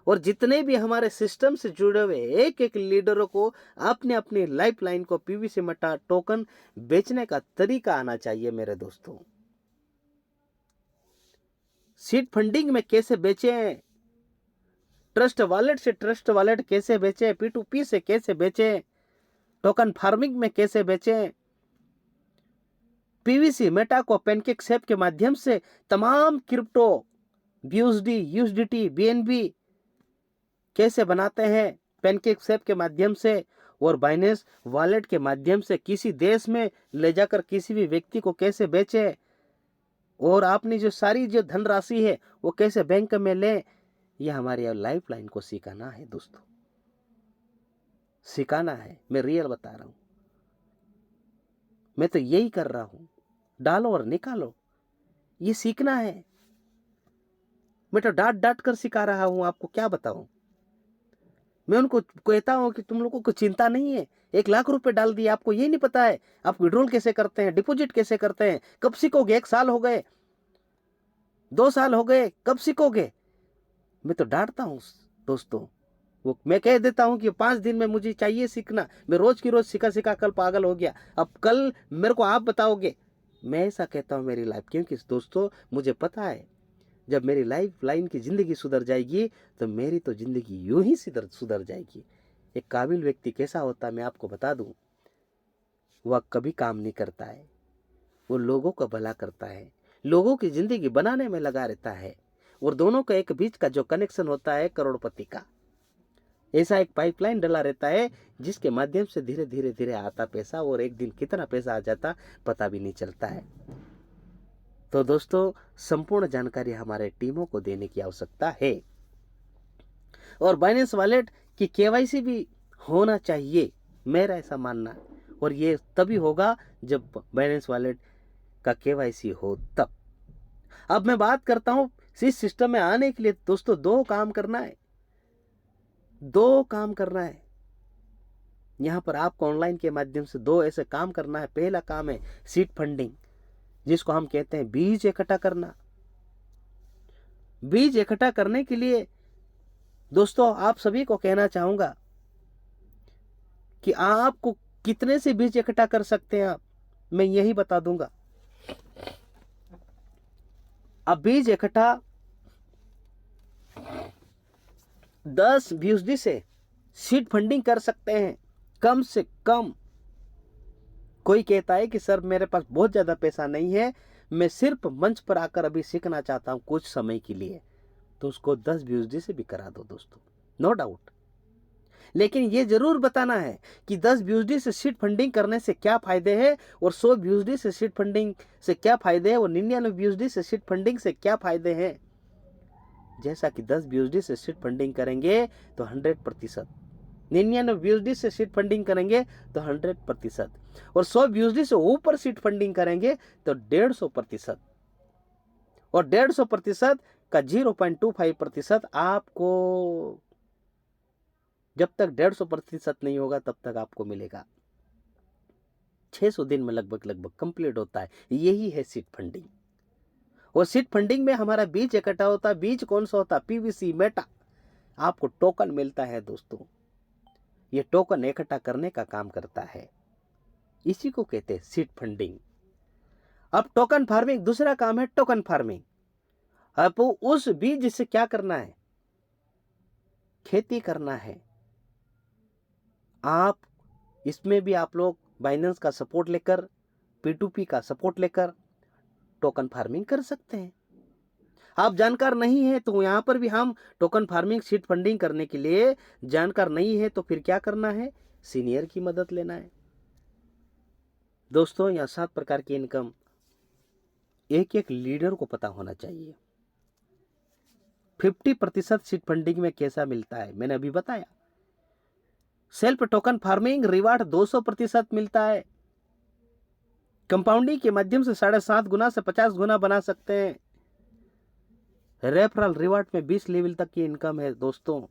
S1: और जितने भी हमारे सिस्टम से जुड़े हुए एक एक लीडरों को अपने अपनी लाइफलाइन को पीवीसी मेटा टोकन बेचने का तरीका आना चाहिए मेरे दोस्तों। सीड फंडिंग में कैसे बेचें, ट्रस्ट वॉलेट से ट्रस्ट वॉलेट कैसे बेचें, P2P से कैसे बेचें, टोकन फार्मिंग में कैसे बेचें, पीवीसी मेटा को पैनकेक स्वैप के माध्यम से तमाम क्रिप्टो BUSD USDT BNB कैसे बनाते हैं पैनकेक स्वैप के माध्यम से, और बाइनेंस वॉलेट के माध्यम से किसी देश में ले जाकर किसी भी व्यक्ति को कैसे बेचे, और आपने जो सारी जो धनराशि है वो कैसे बैंक में ले। यह हमारी लाइफलाइन को सिखाना है दोस्तों, सिखाना है। मैं रियल बता रहा हूं, मैं तो यही कर रहा हूं। डालो और निकालो, ये सीखना है। मैं तो डांट डांट कर सिखा रहा हूं, आपको क्या बताऊं। मैं उनको कहता हूं कि तुम लोगों को चिंता नहीं है, 1 लाख रुपए डाल दिए, आपको ये नहीं पता है आप विड्रॉल कैसे करते हैं, डिपॉजिट कैसे करते हैं, कब सीखोगे, 1 साल हो गए, 2 साल हो गए, कब सीखोगे। मैं तो डांटता हूं दोस्तों, वो मैं कह देता हूं कि 5 दिन में मुझे चाहिए सीखना, मैं रोज की रोज सिखा सिखा कल पागल हो गया, अब कल मेरे को आप बताओगे। मैं ऐसा कहता हूं मेरी लाइफ, क्योंकि दोस्तों मुझे पता है जब मेरी लाइफ लाइन की जिंदगी सुधर जाएगी तो मेरी तो जिंदगी यूं ही सुधर जाएगी। एक काबिल व्यक्ति कैसा होता है मैं आपको बता दूं, वह कभी काम नहीं करता है, वो लोगों का भला करता है, लोगों की जिंदगी बनाने में लगा रहता है, और दोनों का एक बीच का जो कनेक्शन होता है करोड़पति का, ऐसा एक पाइपलाइन डला रहता है जिसके माध्यम से धीरे धीरे धीरे आता पैसा, और एक दिन कितना पैसा आ जाता पता भी नहीं चलता है। तो दोस्तों संपूर्ण जानकारी हमारे टीमों को देने की आवश्यकता है, और बाइनेंस वॉलेट की केवाईसी भी होना चाहिए, मेरा ऐसा मानना। और ये तभी होगा जब बाइनेंस वॉलेट का केवाईसी हो तब। अब मैं बात करता हूं, इस सिस्टम में आने के लिए दोस्तों 2 काम करना है, 2 काम करना है। यहां पर आपको ऑनलाइन के माध्यम से 2 ऐसे काम करना है। पहला काम है सीड फंडिंग, जिसको हम कहते हैं बीज इकट्ठा करना। बीज इकट्ठा करने के लिए दोस्तों आप सभी को कहना चाहूंगा कि आपको कितने से बीज इकट्ठा कर सकते हैं आप, मैं यही बता दूंगा। अब बीज इकट्ठा 10 BUSD से सीड फंडिंग कर सकते हैं कम से कम। कोई कहता है कि सर मेरे पास बहुत ज्यादा पैसा नहीं है, मैं सिर्फ मंच पर आकर अभी सीखना चाहता हूं कुछ समय के लिए, तो उसको 10 BUSD से भी करा दो दोस्तों, नो डाउट। लेकिन ये जरूर बताना है कि 10 BUSD से सीड फंडिंग करने से क्या फायदे हैं, और 100 BUSD से सीड फंडिंग से क्या फायदे हैं, और 99 BUSD से सीड फंडिंग से क्या फायदे हैं। जैसा कि 10 BUSD से सीड फंडिंग करेंगे तो 100%, 99 BUSD से सीड फंडिंग करेंगे तो 100%, और 100 BUSD से ऊपर सीड फंडिंग करेंगे तो 150%, और 150% का 0.25% आपको, जब तक 150% नहीं होगा तब तक आपको मिलेगा। 600 दिन में लगभग कंप्लीट होता है। यही है सीड फंडिंग। और सीड फंडिंग में हमारा बीज इकट्ठा होता है। बीज कौन सा होता है? PVC Meta. आपको टोकन मिलता है दोस्तों, ये टोकन इकट्ठा करने का काम करता है, इसी को कहते हैं सीड फंडिंग। अब टोकन फार्मिंग दूसरा काम है, टोकन फार्मिंग। अब उस बीज से क्या करना है, खेती करना है। आप इसमें भी आप लोग बाइनेंस का सपोर्ट लेकर, P2P का सपोर्ट लेकर टोकन फार्मिंग कर सकते हैं। आप जानकार नहीं है तो यहां पर भी हम टोकन फार्मिंग सीड फंडिंग करने के लिए जानकार नहीं है तो फिर क्या करना है, सीनियर की मदद लेना है। दोस्तों, यह 7 प्रकार की इनकम एक एक लीडर को पता होना चाहिए। 50% सीड फंडिंग में कैसा मिलता है मैंने अभी बताया। सेल्फ टोकन फार्मिंग रिवार्ड 200% मिलता है। कंपाउंडिंग के माध्यम से 7.5 गुना से 50 गुना बना सकते हैं। रेफरल रिवार्ड में 20 लेवल तक की इनकम है दोस्तों।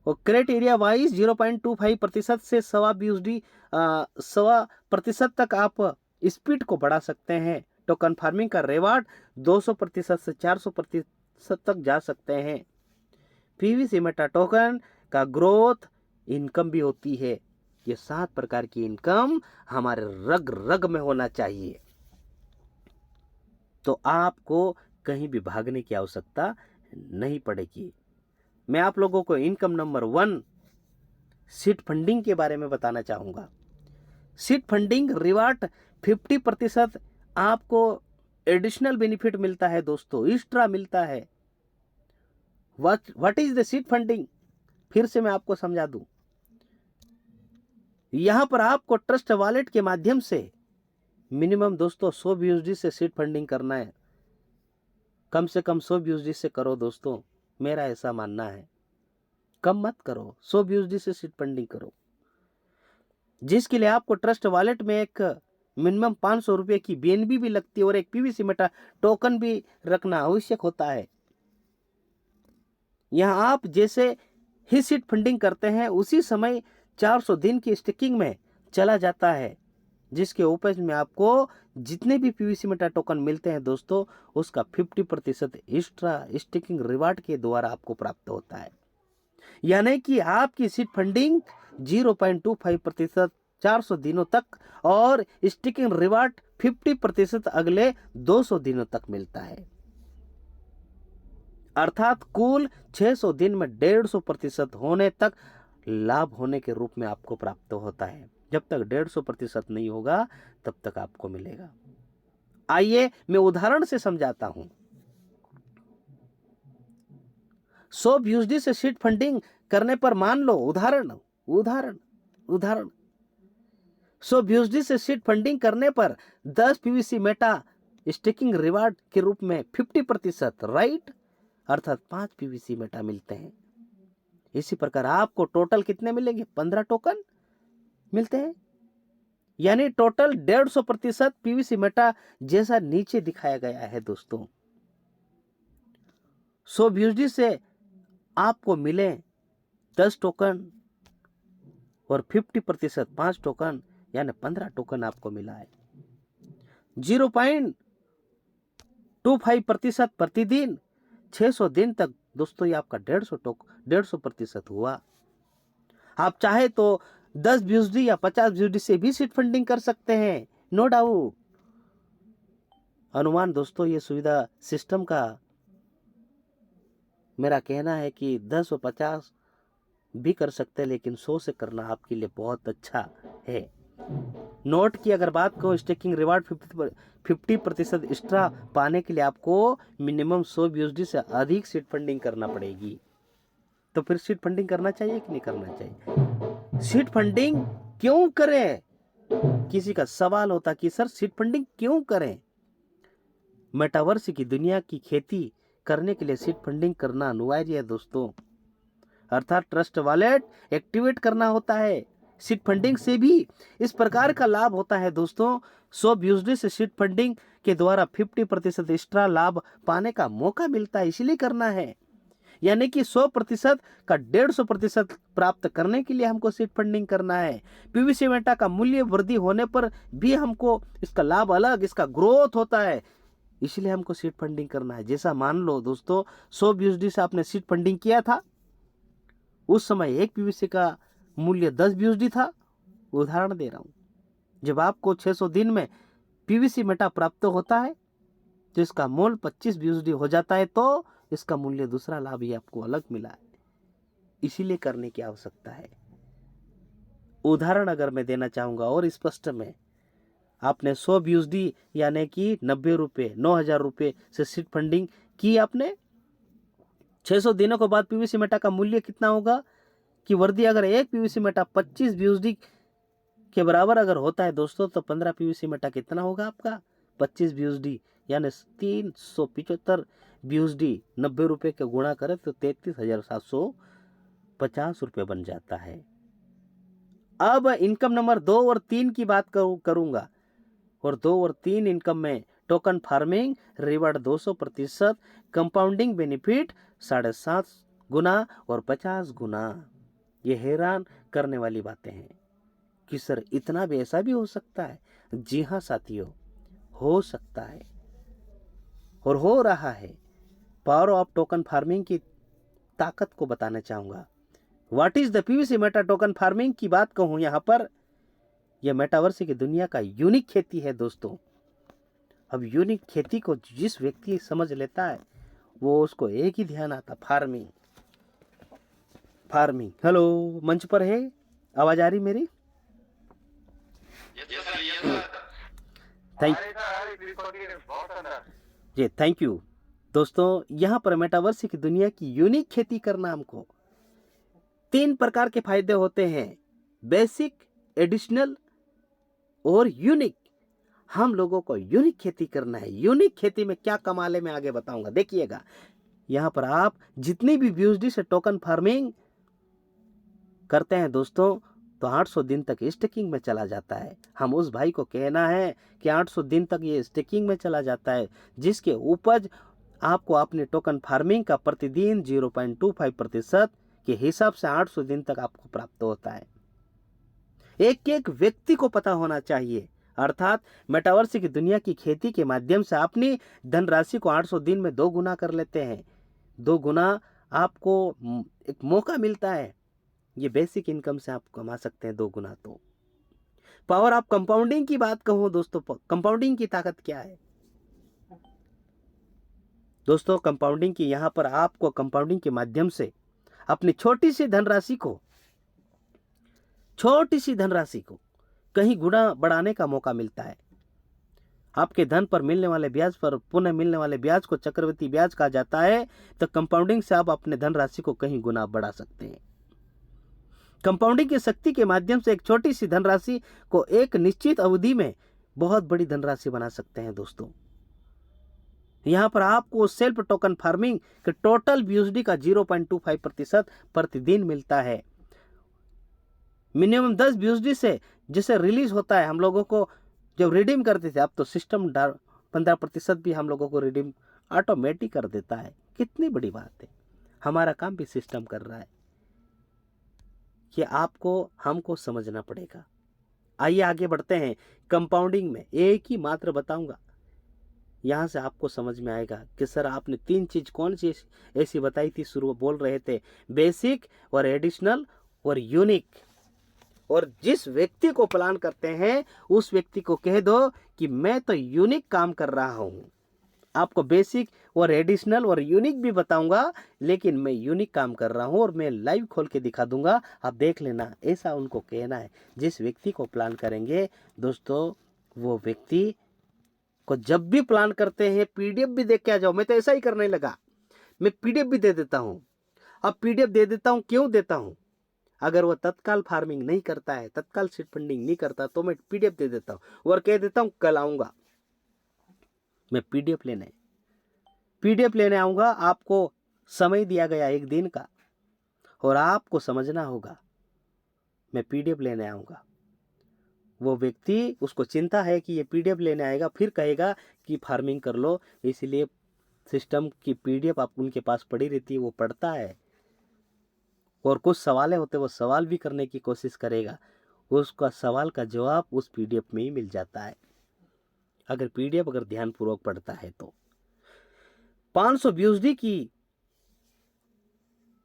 S1: और क्राइटेरिया वाइज 0.25% से 1.25% तक आप स्पीड को बढ़ा सकते हैं। टोकन फार्मिंग का रिवार्ड 200% से 400% तक जा सकते हैं। पीवीसी मेटा टोकन का ग्रोथ इनकम भी होती है। ये 7 प्रकार की इनकम हमारे रग रग में होना चाहिए, तो आपको कहीं भी भागने की आवश्यकता नहीं पड़ेगी। मैं आप लोगों को इनकम नंबर 1 सीड फंडिंग के बारे में बताना चाहूंगा। सीड फंडिंग रिवार्ड 50% आपको एडिशनल बेनिफिट मिलता है दोस्तों, एक्स्ट्रा मिलता है। What is the seed funding, फिर से मैं आपको समझा दूं। यहां पर आपको ट्रस्ट वॉलेट के माध्यम से मिनिमम दोस्तों 100 USD से सीड फंडिंग करना है। कम से कम 100 USD से करो दोस्तों, मेरा ऐसा मानना है। कम मत करो, 100 USD से सीड फंडिंग करो, जिसके लिए आपको ट्रस्ट वॉलेट में एक मिनिमम 500 रुपए की BNB भी लगती है और एक पीवीसी मेटा टोकन भी रखना आवश्यक होता है। यहां आप जैसे ही सीड फंडिंग करते हैं उसी समय 400 दिन की स्टिकिंग में चला जाता है, जिसके उपज में आपको जितने भी पीवीसी मेटा टोकन मिलते हैं दोस्तों, उसका 50% एक्स्ट्रा स्टिकिंग रिवार्ड के द्वारा आपको प्राप्त होता है। यानी कि आपकी सीड फंडिंग 0.25% 400 दिनों तक और स्टिकिंग रिवार्ड 50% अगले 200 दिनों तक मिलता है। अर्थात कुल 600 दिन में 150% होने तक लाभ होने के रूप में आपको प्राप्त होता है। जब तक 150% नहीं होगा तब तक आपको मिलेगा। आइए मैं उदाहरण से समझाता हूं। 100 USD से सीड फंडिंग करने पर मान लो उदाहरण 100 USD से सीड फंडिंग करने पर 10 पीवीसी मेटा स्टिकिंग रिवार्ड के रूप में 50% राइट, अर्थात 5 पीवीसी मेटा मिलते हैं। इसी प्रकार आपको टोटल कितने मिलेंगे, 15 टोकन मिलते हैं। यानी टोटल 150% पीवीसी मेटा जैसा नीचे दिखाया गया है दोस्तों। 100 USD से आपको मिले 10 टोकन और 50% 5 टोकन यानी 15 टोकन आपको मिला है। 0.25% प्रतिदिन 600 दिन तक दोस्तों ये आपका 150% हुआ। आप चाहे तो 10 USD या 50 USD से भी सीड फंडिंग कर सकते हैं, नो डाउट। अनुमान दोस्तों ये सुविधा सिस्टम का मेरा कहना है कि 10 और 50 भी कर सकते हैं, लेकिन 100 से करना आपके लिए बहुत अच्छा है। नोट की अगर बात करो, स्टेकिंग रिवार्ड 50% एक्स्ट्रा पाने के लिए आपको मिनिमम 100 USD से अधिक सीड फंडिंग करना पड़ेगी। तो फिर सीड फंडिंग करना चाहिए कि नहीं करना चाहिए? सीड फंडिंग क्यों करें, किसी का सवाल होता कि सर सीड फंडिंग क्यों करें? मेटावर्स की दुनिया की खेती करने के लिए सीड फंडिंग करना अनिवार्य है दोस्तों। अर्थात ट्रस्ट वॉलेट एक्टिवेट करना होता है। सीड फंडिंग से भी इस प्रकार का लाभ होता है दोस्तों। 100 USD से सीड फंडिंग के द्वारा 50% एक्स्ट्रा लाभ पाने का मौका मिलता है, इसलिए करना है। यानी कि 100% का 150% प्राप्त करने के लिए हमको सीड फंडिंग करना है। पीवीसी मेटा का मूल्य वृद्धि होने पर भी हमको इसका लाभ अलग, इसका ग्रोथ होता है, इसलिए हमको सीड फंडिंग करना है। जैसा मान लो दोस्तों 100 USD से आपने सीड फंडिंग किया था, उस समय एक पीवीसी का मूल्य 10 USD था। उदाहरण दे रहा हूं। जब आपको 600 दिन में पीवीसी मेटा प्राप्त होता है तो इसका मूल्य 25 बीएसडी हो जाता है, तो इसका मूल्य दूसरा लाभ ही आपको अलग मिला है, इसीलिए करने की आवश्यकता है। उदाहरण अगर मैं देना चाहूंगा और स्पष्ट में, आपने 100 बीएसडी यानी कि 90 रुपये 9,000 रुपये से सीट फंडिंग की आपने, 600 दिनों के बाद पीवीसी मेटा का मूल्य कितना होगा कि वर्दी अगर एक पीवीसी मेटा 25 बीएसडी के बराबर अगर होता है दोस्तों, तो 15 पीवीसी मेटा कितना होगा आपका 25 बीएसडी यानी 375 बीएसडी 90 रुपये के गुणा करें तो 33,750 रुपये बन जाता है। अब इनकम नंबर 2 और 3 की बात करूंगा, और 2 और 3 इनकम में token farming reward 200%, compounding benefit 7.5 गुना और 50 गुना। ये हैरान करने वाली बातें हैं कि सर इतना भी, ऐसा भी हो सकता है। जी हाँ साथियों, हो सकता है और हो रहा है। पावर ऑफ टोकन फार्मिंग की ताकत को बताना चाहूंगा। What is the PVC Meta token farming की बात कहूं यहां पर, यह मेटावर्स की दुनिया का यूनिक खेती है दोस्तों। अब यूनिक खेती को जिस व्यक्ति समझ लेता है वो, उसको एक ही ध्यान आता, फार्मिंग फार्मिंग। हेलो, मंच पर है, आवाज आ रही मेरी? जी थैंक यू दोस्तों। यहां पर मेटावर्स की दुनिया की यूनिक खेती करना हमको 3 प्रकार के फायदे होते हैं, बेसिक, एडिशनल और यूनिक। हम लोगों को यूनिक खेती करना है। यूनिक खेती में क्या कमाल है मैं आगे बताऊंगा, देखिएगा। यहां पर आप जितनी भी बीएसडी से टोकन फार्मिंग करते हैं दोस्तों, तो 800 दिन तक स्टेकिंग में चला जाता है। हम उस भाई को कहना है कि 800 दिन तक ये स्टेकिंग में चला जाता है, जिसके उपज आपको अपने टोकन फार्मिंग का प्रतिदिन 0.25% के हिसाब से 800 दिन तक आपको प्राप्त होता है। एक एक व्यक्ति को पता होना चाहिए, अर्थात मेटावर्स की दुनिया की खेती के माध्यम से अपनी धनराशि को 800 दिन में 2 गुना कर लेते हैं। 2 गुना आपको एक मौका मिलता है। ये बेसिक इनकम से आप कमा सकते हैं 2 गुना। तो पावर ऑफ कंपाउंडिंग की बात कहूं दोस्तों, कंपाउंडिंग की ताकत क्या है दोस्तों? कंपाउंडिंग की, यहां पर आपको कंपाउंडिंग के माध्यम से अपनी छोटी सी धनराशि को कहीं गुना बढ़ाने का मौका मिलता है। आपके धन पर मिलने वाले ब्याज पर पुनः मिलने वाले ब्याज को चक्रवृद्धि ब्याज कहा जाता है। तो कंपाउंडिंग से आप अपने धनराशि को कहीं गुना बढ़ा सकते हैं। कंपाउंडिंग की शक्ति के माध्यम से एक छोटी सी धनराशि को एक निश्चित अवधि में बहुत बड़ी धनराशि बना सकते हैं दोस्तों। यहां पर आपको सेल्फ टोकन फार्मिंग के टोटल बीएसडी का 0.25% प्रतिदिन मिलता है। मिनिमम 10 बीएसडी से जैसे रिलीज होता है, हम लोगों को जब रिडीम करते थे, अब तो सिस्टम 15% भी हम लोगों को रिडीम ऑटोमेटिक कर देता है। कितनी बड़ी बात है, हमारा काम भी सिस्टम कर रहा है। कि आपको हमको समझना पड़ेगा। आइए आगे बढ़ते हैं। कंपाउंडिंग में एक ही मात्र बताऊंगा, यहां से आपको समझ में आएगा कि सर आपने 3 चीज कौन सी ऐसी बताई थी, शुरू बोल रहे थे बेसिक और एडिशनल और यूनिक। और जिस व्यक्ति को प्लान करते हैं उस व्यक्ति को कह दो कि मैं तो यूनिक काम कर रहा हूं। आपको बेसिक और एडिशनल और यूनिक भी बताऊंगा, लेकिन मैं यूनिक काम कर रहा हूं और मैं लाइव खोल के दिखा दूंगा, आप देख लेना। ऐसा उनको कहना है। जिस व्यक्ति को प्लान करेंगे दोस्तों, वो व्यक्ति को जब भी प्लान करते हैं पीडीएफ भी देख के आ जाओ। मैं तो ऐसा ही करने लगा, मैं पीडीएफ भी दे देता हूं। अब पीडीएफ दे देता हूं, क्यों देता हूं? अगर वो तत्काल फार्मिंग नहीं करता है, तत्काल सीड फंडिंग नहीं करता, तो मैं पीडीएफ दे देता हूं और कह देता हूं कल आऊंगा मैं पीडीएफ लेने आऊंगा। आपको समय दिया गया 1 दिन का और आपको समझना होगा मैं पीडीएफ लेने आऊंगा। वो व्यक्ति, उसको चिंता है कि ये पीडीएफ लेने आएगा फिर कहेगा कि फार्मिंग कर लो, इसलिए सिस्टम की पीडीएफ आप उनके पास पड़ी रहती है, वो पढ़ता है और कुछ सवाल होते वो सवाल भी करने की कोशिश करेगा। उसका सवाल का जवाब उस पीडीएफ में ही मिल जाता है, अगर पीडीएफ अगर ध्यानपूर्वक पढ़ता है तो। 500 बीएसडी की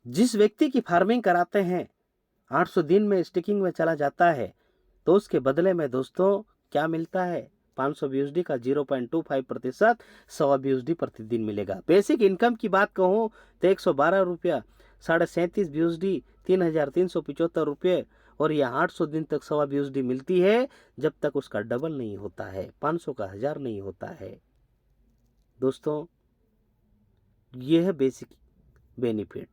S1: जिस व्यक्ति की फार्मिंग कराते हैं, 800 दिन में स्टिकिंग में चला जाता है, तो उसके बदले में दोस्तों क्या मिलता है? 500 BUSD का 0.25% 1.25 BUSD प्रतिदिन मिलेगा। बेसिक इनकम की बात कहूँ तो 112 रुपया 37.5 BUSD 3,375 रुपये, और यह 800 दिन तक 1.25 BUSD मिलती है, जब तक उसका डबल नहीं होता है, 500 का 1000 नहीं होता है। दोस्तों, यह है बेसिक बेनिफिट।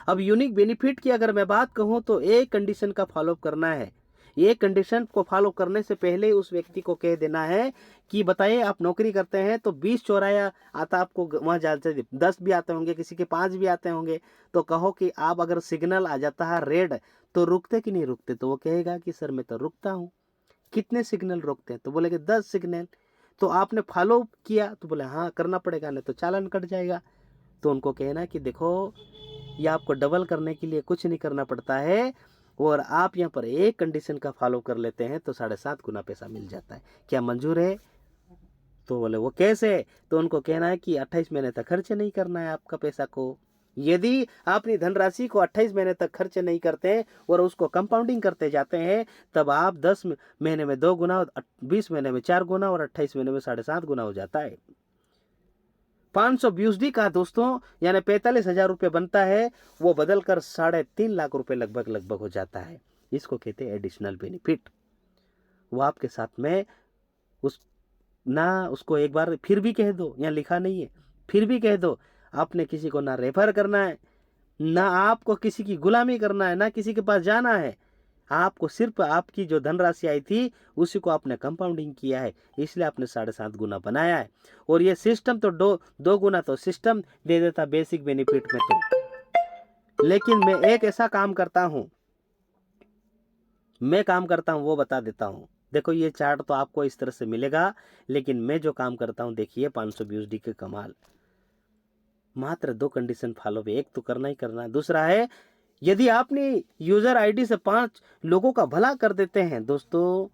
S1: अब यूनिक बेनिफिट की अगर मैं बात कहूं तो एक कंडीशन का फॉलोअप करना है। ये कंडीशन को फॉलो करने से पहले उस व्यक्ति को कह देना है कि बताइए आप नौकरी करते हैं तो 20 चौराया आता आपको वहाँ जाते 10 भी आते होंगे, किसी के 5 भी आते होंगे, तो कहो कि आप अगर सिग्नल आ जाता है रेड तो रुकते कि नहीं रुकते? तो वो कहेगा कि सर मैं तो रुकता हूँ। कितने सिग्नल रोकते हैं? तो बोलेगे 10 सिग्नल। तो आपने फॉलो किया? तो बोले हाँ करना पड़ेगा, नहीं तो चालान कट जाएगा। तो उनको कहना कि देखो ये आपको डबल करने के लिए कुछ नहीं करना पड़ता है, और आप यहाँ पर एक कंडीशन का फॉलो कर लेते हैं तो 7.5 गुना पैसा मिल जाता है, क्या मंजूर है? तो बोले वो कैसे? तो उनको कहना है कि 28 महीने तक खर्च नहीं करना है आपका पैसा को। यदि अपनी धनराशि को 28 महीने तक खर्च नहीं करते और उसको कंपाउंडिंग करते जाते हैं, तब आप 10 महीने में 2 गुना, 20 महीने में 4 गुना और 28 महीने में 7.5 गुना हो जाता है। 500 BUSD का दोस्तों यानी 45,000 रुपये बनता है, वो बदल कर 3.5 लाख रुपए लगभग हो जाता है। इसको कहते हैं एडिशनल बेनिफिट। वो आपके साथ में उसको एक बार फिर भी कह दो, यहाँ लिखा नहीं है, फिर भी कह दो। आपने किसी को ना रेफर करना है, ना आपको किसी की गुलामी करना है, ना किसी के पास जाना है। आपको सिर्फ आपकी जो धनराशि आई थी उसी को आपने कंपाउंडिंग किया है, इसलिए आपने 7.5 गुना बनाया है। और ये सिस्टम तो दो गुना तो सिस्टम दे देता बेसिक बेनिफिट में तो, लेकिन मैं एक ऐसा काम करता हूँ वो बता देता हूँ। देखो ये चार्ट तो आपको इस तरह से मिलेगा, लेकिन मैं जो काम करता हूँ देखिए 500 BUSD के कमाल। मात्र 2 कंडीशन फॉलो, एक तो करना ही करना है, दूसरा है यदि आपने यूजर आईडी से 5 लोगों का भला कर देते हैं दोस्तों,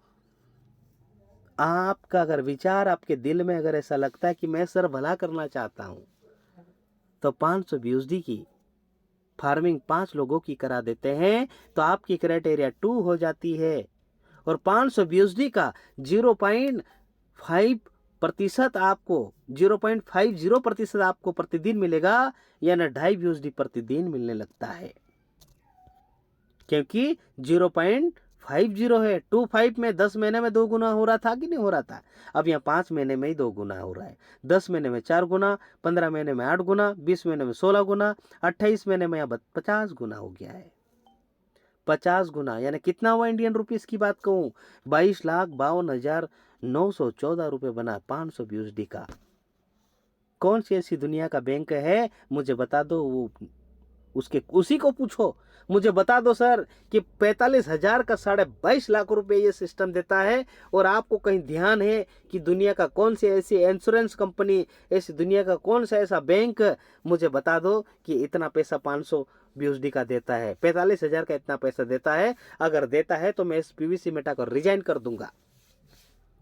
S1: आपका अगर विचार आपके दिल में अगर ऐसा लगता है कि मैं सर भला करना चाहता हूं, तो 500 BUSD की फार्मिंग 5 लोगों की करा देते हैं तो आपकी क्राइटेरिया 2 हो जाती है, और 500 BUSD का 0.5% आपको 0.50% आपको प्रतिदिन मिलेगा, यानी 2.5 BUSD प्रतिदिन मिलने लगता है, क्योंकि 0.50 है। 25 में 10 महीने में 2 गुना हो रहा था कि नहीं हो रहा था? अब यहाँ 5 महीने में ही 2 गुना हो रहा है, 10 महीने में 4 गुना, 15 महीने में 8 गुना, 20 महीने में 16 गुना, 28 महीने में 50 गुना हो गया है। 50 गुना यानी कितना हुआ इंडियन रुपीस की बात कहूं? 22,52,914 रुपये बना 500 BUSD का। कौन सी ऐसी दुनिया का बैंक है मुझे बता दो, वो उसी को पूछो, मुझे बता दो सर कि 45,000 का 22.5 लाख रुपए ये सिस्टम देता है, और आपको कहीं ध्यान है कि दुनिया का कौन सी ऐसी इंश्योरेंस कंपनी, ऐसी दुनिया का कौन सा ऐसा बैंक, मुझे बता दो कि इतना पैसा 500 BUSD का देता है, 45,000 का इतना पैसा देता है। अगर देता है तो मैं इस PVC मेटा को रिजाइन कर दूंगा,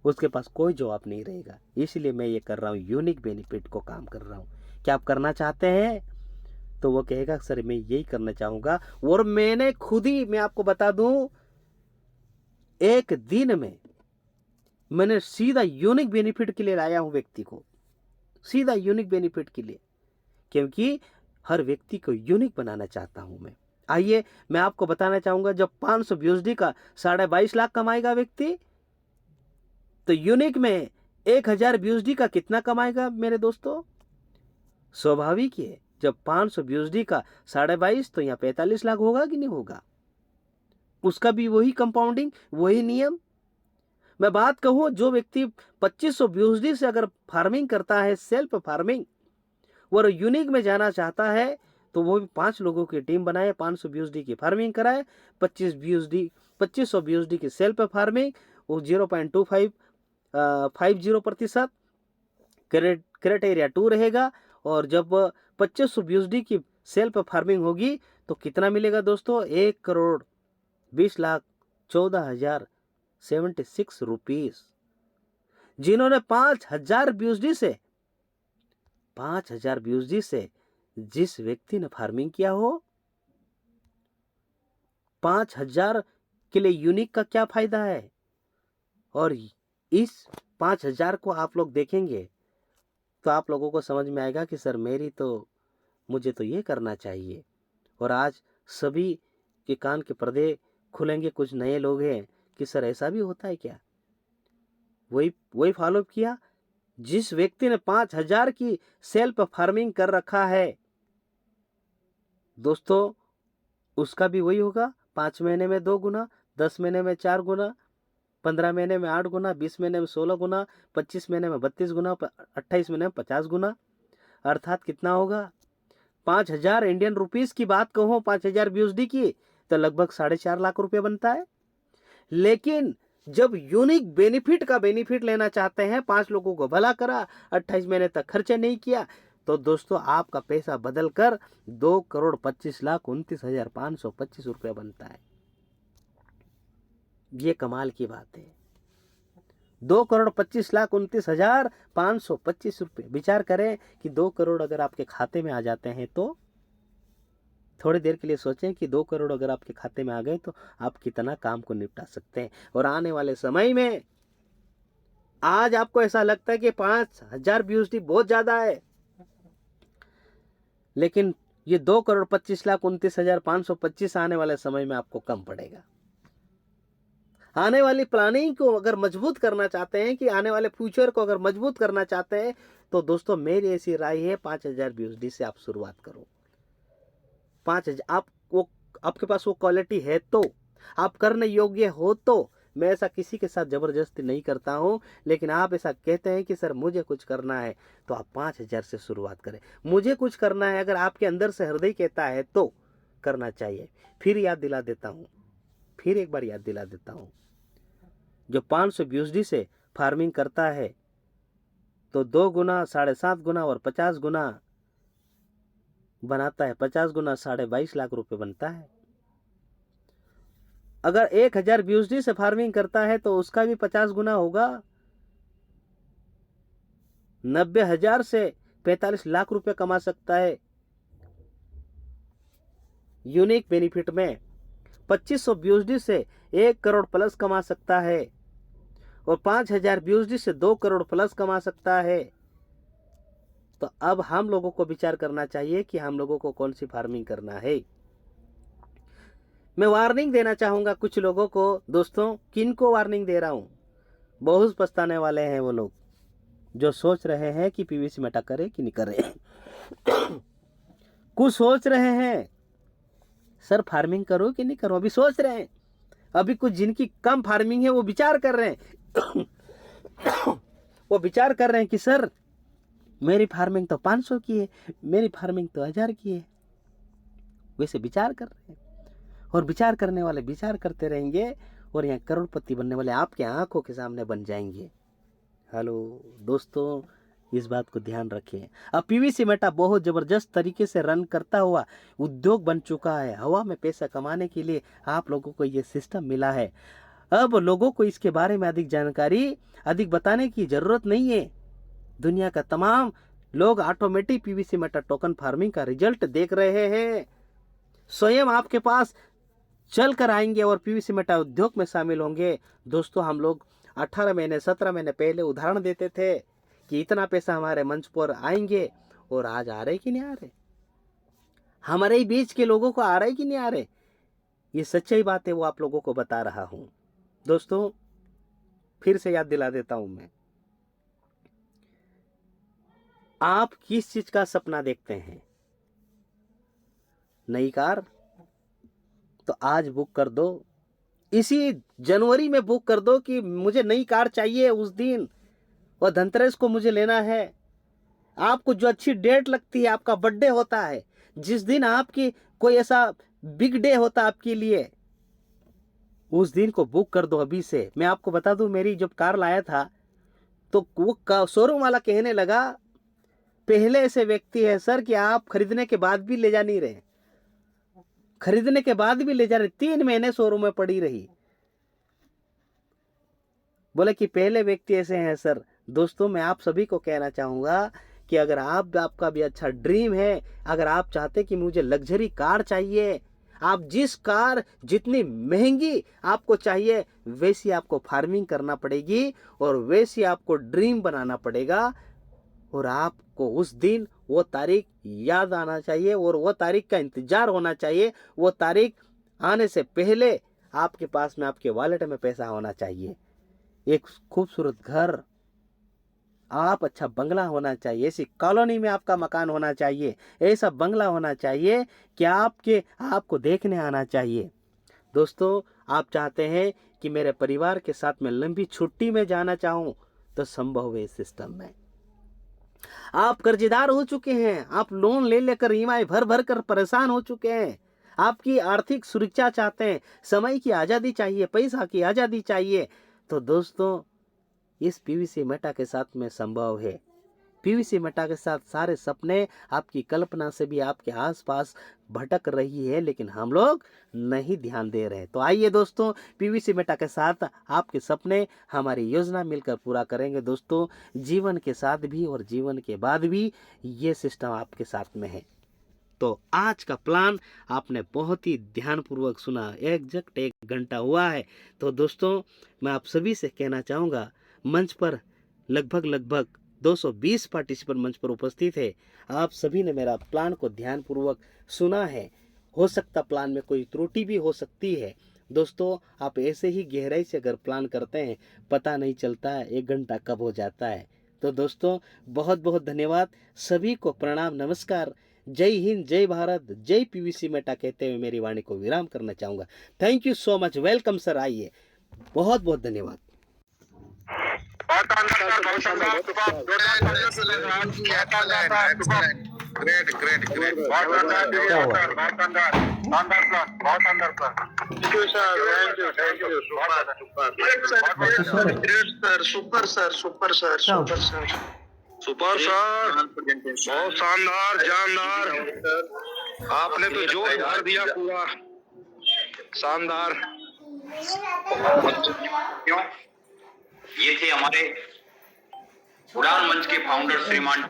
S1: उसके पास कोई जवाब नहीं रहेगा। इसलिए मैं ये कर रहा हूँ, यूनिक बेनिफिट को काम कर रहा हूँ। क्या आप करना चाहते हैं? तो वो कहेगा सर मैं यही करना चाहूंगा। और मैंने खुद ही, मैं आपको बता दूं, एक दिन में मैंने सीधा यूनिक बेनिफिट के लिए लाया हूं व्यक्ति को, सीधा यूनिक बेनिफिट के लिए, क्योंकि हर व्यक्ति को यूनिक बनाना चाहता हूं मैं। आइए मैं आपको बताना चाहूंगा, जब 500 BUSD का 22.5 लाख कमाएगा व्यक्ति, तो यूनिक में 1000 BUSD का कितना कमाएगा मेरे दोस्तों? स्वाभाविक है, जब 500 BUSD का 22.5 तो यहाँ 45 लाख होगा कि नहीं होगा? उसका भी वही कंपाउंडिंग, वही नियम। मैं बात कहूं, जो व्यक्ति 2500 BUSD से अगर फार्मिंग करता है, सेल्फ फार्मिंग, और यूनिक में जाना चाहता है, तो वो भी 5 लोगों की टीम बनाए, 500 BUSD की फार्मिंग कराए, 2500 BUSD की सेल्फ फार्मिंग, वो 0.2550% क्राइटेरिया 2 रहेगा। और जब 2500 BUSD की सेल्फ फार्मिंग होगी तो कितना मिलेगा दोस्तों? 1,20,14,076 रुपीस। जिन्होंने 5,000 BUSD से जिस व्यक्ति ने फार्मिंग किया हो, 5,000 के लिए यूनिक का क्या फायदा है? और इस 5,000 को आप लोग देखेंगे तो आप लोगों को समझ में आएगा कि सर मुझे तो ये करना चाहिए। और आज सभी के कान के पर्दे खुलेंगे। कुछ नए लोग हैं कि सर ऐसा भी होता है क्या? वही फॉलो किया। जिस व्यक्ति ने 5,000 की सेल्फ फार्मिंग कर रखा है दोस्तों, उसका भी वही होगा। 5 महीने में 2 गुना, 10 महीने में 4 गुना, 15 महीने में 8 गुना, 20 महीने में 16 गुना, 25 महीने में 32 गुना, 28 महीने में 50 गुना। अर्थात कितना होगा? 5,000 इंडियन रुपीस की बात कहूँ, 5,000 BUSD की, तो लगभग 4.5 लाख रुपए बनता है। लेकिन जब यूनिक बेनिफिट लेना चाहते हैं, 5 लोगों को भला करा, 28 महीने तक खर्चे नहीं किया, तो दोस्तों आपका पैसा बदलकर 2,25,29,525 रुपया बनता है। ये कमाल की बात है। 2,25,29,525 रुपये। विचार करें कि 2 करोड़ अगर आपके खाते में आ जाते हैं तो थोड़ी देर के लिए सोचें कि 2 करोड़ अगर आपके खाते में आ गए तो आप कितना काम को निपटा सकते हैं। और आने वाले समय में आज आपको ऐसा लगता है कि 5,000 BUSD बहुत ज्यादा है, लेकिन ये 2,25,29,525 आने वाले समय में आपको कम पड़ेगा। आने वाली प्लानिंग को अगर मजबूत करना चाहते हैं, कि आने वाले फ्यूचर को अगर मजबूत करना चाहते हैं, तो दोस्तों मेरी ऐसी राय है 5,000 BUSD से आप शुरुआत करो। 5,000 आपके पास वो क्वालिटी है तो, आप करने योग्य हो तो। मैं ऐसा किसी के साथ जबरदस्ती नहीं करता हूं, लेकिन आप ऐसा कहते हैं कि सर मुझे कुछ करना है, तो आप 5,000 से शुरुआत करें। मुझे कुछ करना है, अगर आपके अंदर से हृदय कहता है तो करना चाहिए। फिर एक बार याद दिला देता हूं, जो 500 BUSD से फार्मिंग करता है तो 2 गुना, 7.5 गुना और 50 गुना बनाता है। 50 गुना 22.5 लाख रुपए बनता है। अगर 1,000 BUSD से फार्मिंग करता है तो उसका भी 50 गुना होगा। 90,000 से 45 लाख रुपए कमा सकता है यूनिक बेनिफिट में। 2,500 BUSD से 1 करोड़ प्लस कमा सकता है, और 5,000 BUSD से 2 करोड़ प्लस कमा सकता है। तो अब हम लोगों को विचार करना चाहिए कि हम लोगों को कौन सी फार्मिंग करना है। मैं वार्निंग देना चाहूंगा कुछ लोगों को। दोस्तों, किनको वार्निंग दे रहा हूं? बहुत पछताने वाले हैं वो लोग जो सोच रहे हैं कि PVC मेटा करे कि नहीं करे। कुछ सोच रहे हैं सर फार्मिंग करो कि नहीं करो, अभी सोच रहे हैं। अभी कुछ जिनकी कम फार्मिंग है वो विचार कर रहे हैं। वो विचार कर रहे हैं कि सर मेरी फार्मिंग तो 500 की है, मेरी फार्मिंग तो 1,000 की है। वैसे विचार कर रहे हैं, और विचार करने वाले विचार करते रहेंगे, और यहाँ करोड़पति बनने वाले आपके आंखों के सामने बन जाएंगे। हेलो दोस्तों, इस बात को ध्यान रखें। अब PVC मेटा बहुत जबरदस्त तरीके से रन करता हुआ उद्योग बन चुका है। हवा में पैसा कमाने के लिए आप लोगों को ये सिस्टम मिला है। अब लोगों को इसके बारे में अधिक बताने की जरूरत नहीं है। दुनिया का तमाम लोग automatic PVC Meta token farming का रिजल्ट देख रहे हैं। स्वयं आपके पास चल कर आएंगे और PVC मेटा उद्योग में शामिल होंगे। दोस्तों, हम लोग 18 महीने 17 महीने पहले उदाहरण देते थे कि इतना पैसा हमारे मंच पर आएंगे, और आज आ रहे कि नहीं आ रहे? हमारे ही बीच के लोगों को आ रहे कि नहीं आ रहे? ये सच्चाई बात है, वो आप लोगों को बता रहा हूं। दोस्तों, फिर से याद दिला देता हूं मैं, आप किस चीज का सपना देखते हैं? नई कार? तो आज बुक कर दो, इसी जनवरी में बुक कर दो कि मुझे नई कार चाहिए उस दिन, और धनतेरस को मुझे लेना है। आपको जो अच्छी डेट लगती है, आपका बर्थडे होता है, जिस दिन आपकी कोई ऐसा बिग डे होता आपके लिए, उस दिन को बुक कर दो अभी से। मैं आपको बता दूं, मेरी जब कार लाया था तो वो शोरूम वाला कहने लगा, पहले ऐसे व्यक्ति है सर कि आप खरीदने के बाद भी ले जा नहीं रहे, खरीदने के बाद भी ले जा रहे। 3 महीने शोरूम में पड़ी रही। बोले कि पहले व्यक्ति ऐसे हैं सर। दोस्तों, मैं आप सभी को कहना चाहूंगा कि अगर आपका भी अच्छा ड्रीम है, अगर आप चाहते कि मुझे लग्जरी कार चाहिए, आप जिस कार जितनी महंगी आपको चाहिए वैसी आपको फार्मिंग करना पड़ेगी और वैसी आपको ड्रीम बनाना पड़ेगा। और आपको उस दिन वो तारीख याद आना चाहिए और वो तारीख का इंतजार होना चाहिए। वो तारीख आने से पहले आपके पास में आपके वॉलेट में पैसा होना चाहिए। एक खूबसूरत घर, आप अच्छा बंगला होना चाहिए, ऐसी कॉलोनी में आपका मकान होना चाहिए, ऐसा बंगला होना चाहिए कि आपको देखने आना चाहिए। दोस्तों, आप चाहते हैं कि मेरे परिवार के साथ में लंबी छुट्टी में जाना चाहूं तो संभव है इस सिस्टम में। आप कर्जदार हो चुके हैं, आप लोन ले लेकर ईएमआई भर भर कर परेशान हो चुके हैं, आपकी आर्थिक सुरक्षा चाहते हैं, समय की आज़ादी चाहिए, पैसा की आज़ादी चाहिए। तो दोस्तों, इस पीवीसी मेटा के साथ में संभव है। पीवीसी मेटा के साथ सारे सपने आपकी कल्पना से भी आपके आसपास भटक रही है, लेकिन हम लोग नहीं ध्यान दे रहे। तो आइए दोस्तों, पीवीसी मेटा के साथ आपके सपने हमारी योजना मिलकर पूरा करेंगे। दोस्तों, जीवन के साथ भी और जीवन के बाद भी ये सिस्टम आपके साथ में है। तो आज का प्लान आपने बहुत ही ध्यानपूर्वक सुना, एग्जैक्ट 1 घंटा हुआ है। तो दोस्तों, मैं आप सभी से कहना चाहूँगा, मंच पर लगभग 220 पार्टिसिपेंट मंच पर उपस्थित है। आप सभी ने मेरा प्लान को ध्यानपूर्वक सुना है। हो सकता प्लान में कोई त्रुटि भी हो सकती है। दोस्तों, आप ऐसे ही गहराई से अगर प्लान करते हैं, पता नहीं चलता है 1 घंटा कब हो जाता है। तो दोस्तों, बहुत बहुत धन्यवाद, सभी को प्रणाम, नमस्कार, जय हिंद, जय भारत, जय पीवीसी मेटा कहते हुए मेरी वाणी को विराम करना चाहूँगा। Thank you so much, welcome sir. आइए, बहुत बहुत धन्यवाद।
S2: सुपर सर, बहुत शानदार, जानदार। आपने तो जोश भर दिया पूरा, शानदार।
S3: क्यों? ये थे हमारे उड़ान मंच के फाउंडर श्रीमान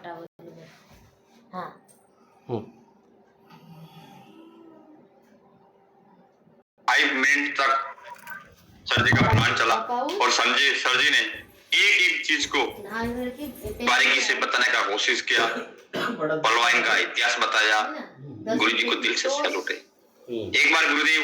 S3: 5 मिनट तक सर जी का प्लान चला और सर जी ने एक चीज को बारीकी से बताने का कोशिश किया, पलवान का इतिहास बताया। गुरु जी को दिल से सैल्यूट है। एक बार गुरुदेव